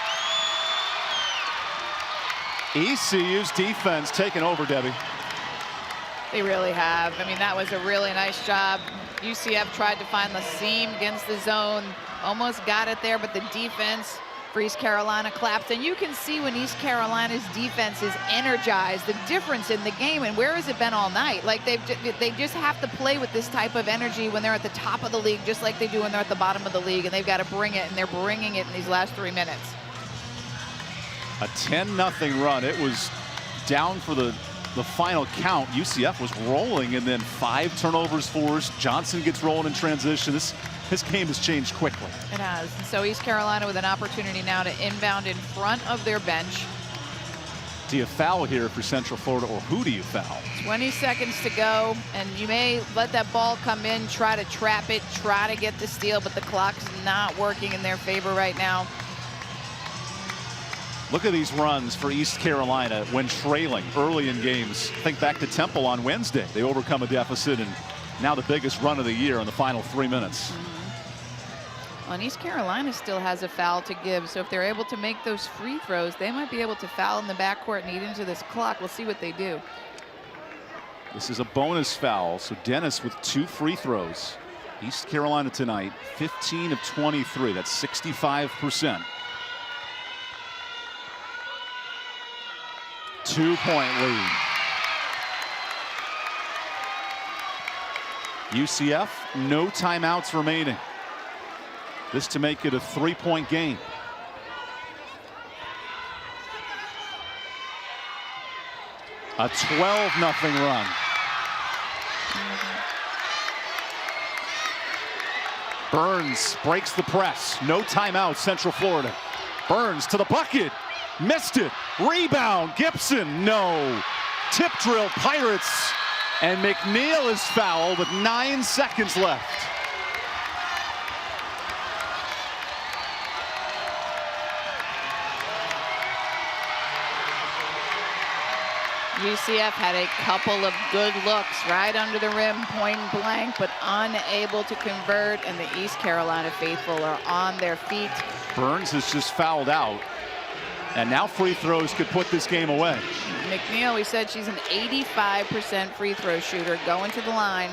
ECU's defense taking over, Debbie. They really have. I mean, that was a really nice job. UCF tried to find the seam against the zone, almost got it there, but the defense for East Carolina collapsed. And you can see when East Carolina's defense is energized, the difference in the game. And where has it been all night? Like they just have to play with this type of energy when they're at the top of the league, just like they do when they're at the bottom of the league. And they've got to bring it, and they're bringing it in these last 3 minutes. A 10-0 run. It was down for the final count. UCF was rolling, and then 5 turnovers forced. Johnson gets rolling in transition. This game has changed quickly. It has. And so East Carolina with an opportunity now to inbound in front of their bench. Do you foul here for Central Florida, or who do you foul? 20 seconds to go, and you may let that ball come in, try to trap it, try to get the steal, but the clock's not working in their favor right now. Look at these runs for East Carolina when trailing early in games. Think back to Temple on Wednesday. They overcome a deficit, and now the biggest run of the year in the final 3 minutes. Well, and East Carolina still has a foul to give, so if they're able to make those free throws, they might be able to foul in the backcourt and eat into this clock. We'll see what they do. This is a bonus foul, so Dennis with 2 free throws. East Carolina tonight, 15 of 23. That's 65%. 2-point lead. UCF, no timeouts remaining. This to make it a 3-point game. A 12-0 run. Burns breaks the press. No timeout, Central Florida. Burns to the bucket. Missed it. Rebound. Gibson. No. Tip drill, Pirates. And McNeil is fouled with 9 seconds left. UCF had a couple of good looks right under the rim, point blank, but unable to convert, and the East Carolina faithful are on their feet. Burns has just fouled out, and now free throws could put this game away. McNeil, we said she's an 85% free throw shooter, going to the line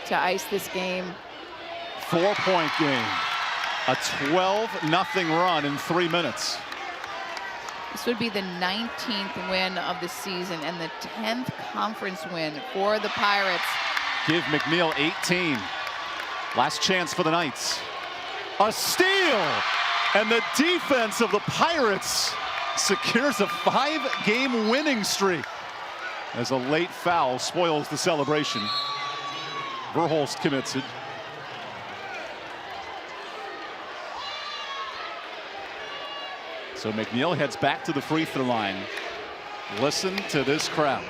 to ice this game. 4-point game. A 12-0 run in 3 minutes. This would be the 19th win of the season and the 10th conference win for the Pirates. Give McNeil 18. Last chance for the Knights. A steal! And the defense of the Pirates secures a 5-game winning streak as a late foul spoils the celebration. Verhulst commits it. So McNeil heads back to the free throw line. Listen to this crowd.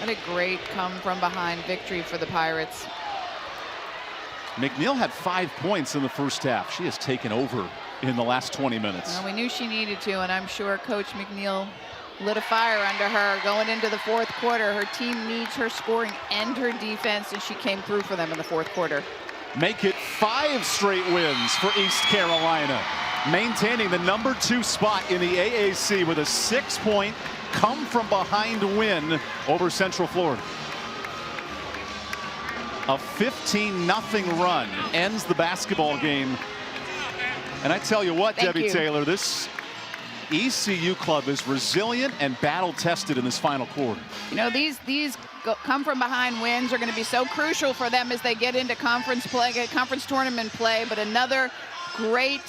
What a great come from behind victory for the Pirates. McNeil had 5 points in the first half. She has taken over in the last 20 minutes. Well, we knew she needed to, and I'm sure Coach McNeil lit a fire under her going into the fourth quarter. Her team needs her scoring and her defense, and she came through for them in the fourth quarter. make it 5 straight wins for East Carolina, maintaining the #2 spot in the AAC with a 6-point come-from-behind win over Central Florida. A 15-0 run ends the basketball game. And I tell you what, Debbie Taylor, this ECU club is resilient and battle-tested in this final quarter. You know, these come-from-behind wins are going to be so crucial for them as they get into conference tournament play. But another great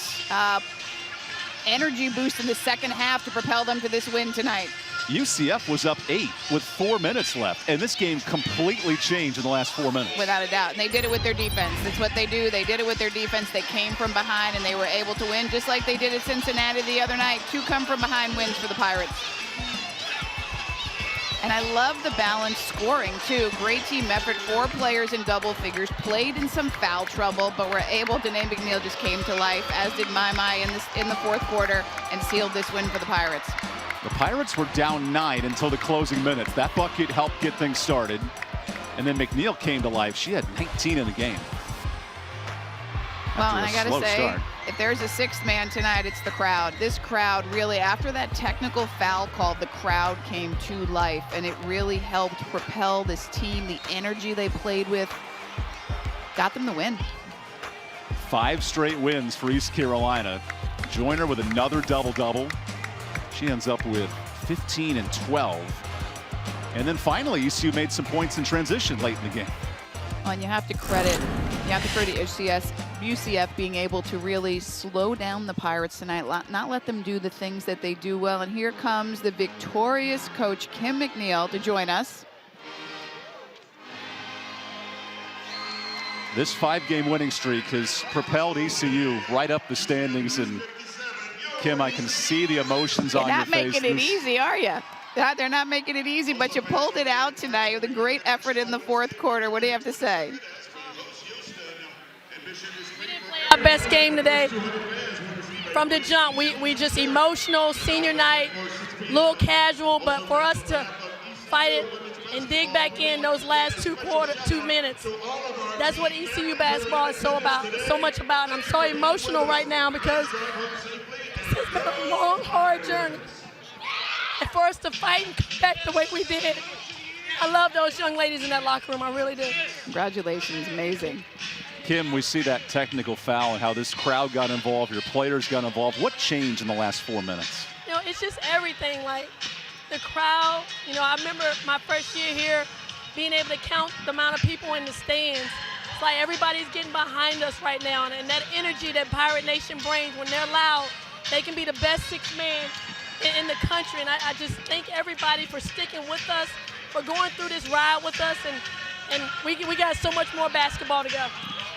energy boost in the second half to propel them to this win tonight. UCF was up 8 with 4 minutes left, and this game completely changed in the last 4 minutes. Without a doubt, and they did it with their defense. That's what they do. They did it with their defense. They came from behind, and they were able to win just like they did at Cincinnati the other night. 2 come-from-behind wins for the Pirates. And I love the balanced scoring, too. Great team effort. 4 players in double figures, played in some foul trouble, but were able. Danae McNeil just came to life, as did Mai in the fourth quarter, and sealed this win for the Pirates. The Pirates were down 9 until the closing minutes. That bucket helped get things started. And then McNeil came to life. She had 19 in the game. Well, and I got to say, if there's a 6th man tonight, it's the crowd. This crowd really, after that technical foul call, the crowd came to life, and it really helped propel this team. The energy they played with got them the win. 5 straight wins for East Carolina. Joyner with another double-double. She ends up with 15 and 12. And then finally, ECU made some points in transition late in the game. Well, and you have to credit UCF being able to really slow down the Pirates tonight, not let them do the things that they do well. And here comes the victorious coach, Kim McNeil, to join us. This 5-game winning streak has propelled ECU right up the standings, and Kim, I can see the emotions on your face. You're not making it easy, are you? They're not making it easy, but you pulled it out tonight with a great effort in the fourth quarter. What do you have to say? We didn't play our best game today. From the jump, we just emotional, senior night, a little casual, but for us to fight it and dig back in those last 2 minutes, that's what ECU basketball is so much about. And I'm so emotional right now because it's been a long, hard journey. And for us to fight and come back the way we did, I love those young ladies in that locker room. I really do. Congratulations. Amazing. Kim, we see that technical foul and how this crowd got involved, your players got involved. What changed in the last 4 minutes? You know, it's just everything. Like the crowd, you know, I remember my first year here being able to count the amount of people in the stands. It's like everybody's getting behind us right now. And that energy that Pirate Nation brings, when they're loud, they can be the best 6 man in the country. And I just thank everybody for sticking with us, for going through this ride with us, and we got so much more basketball to go.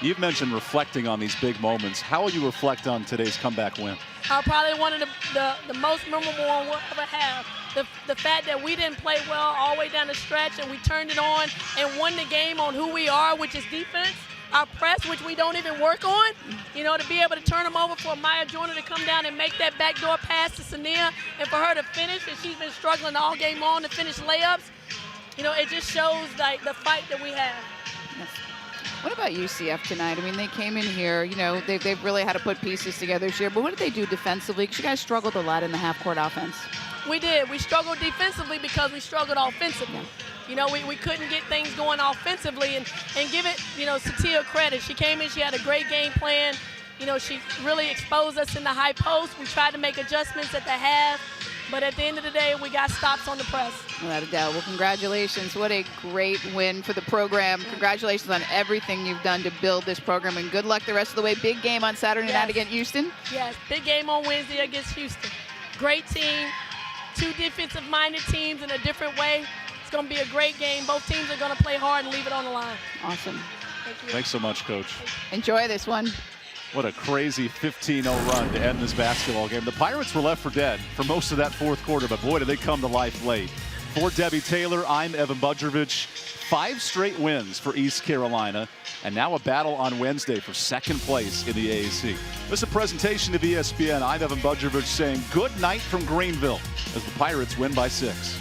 You've mentioned reflecting on these big moments. How will you reflect on today's comeback win? Probably one of the most memorable one we'll ever have. The fact that we didn't play well all the way down the stretch, and we turned it on and won the game on who we are, which is defense. Our press, which we don't even work on, you know, to be able to turn them over for Maya Joyner to come down and make that backdoor pass to Sania, and for her to finish, and she's been struggling all game long to finish layups. You know, it just shows like the fight that we have. What about UCF tonight? I mean, they came in here, you know, they've really had to put pieces together this year, but what did they do defensively? Because you guys struggled a lot in the half-court offense. We did. We struggled defensively because we struggled offensively. Yeah. You know, we couldn't get things going offensively, and give it, you know, Satia credit. She came in, she had a great game plan. You know, she really exposed us in the high post. We tried to make adjustments at the half, but at the end of the day, we got stops on the press. Without a doubt. Well, congratulations. What a great win for the program. Congratulations on everything you've done to build this program, and good luck the rest of the way. Big game on Saturday night against Houston. Yes, big game on Wednesday against Houston. Great team, 2 defensive-minded teams in a different way. It's going to be a great game. Both teams are going to play hard and leave it on the line. Awesome. Thank you. Thanks so much, Coach. Enjoy this one. What a crazy 15-0 run to end this basketball game. The Pirates were left for dead for most of that fourth quarter, but boy, did they come to life late. For Debbie Taylor, I'm Evan Budrovich. 5 straight wins for East Carolina, and now a battle on Wednesday for second place in the AAC. This is a presentation of ESPN. I'm Evan Budrovich saying good night from Greenville as the Pirates win by 6.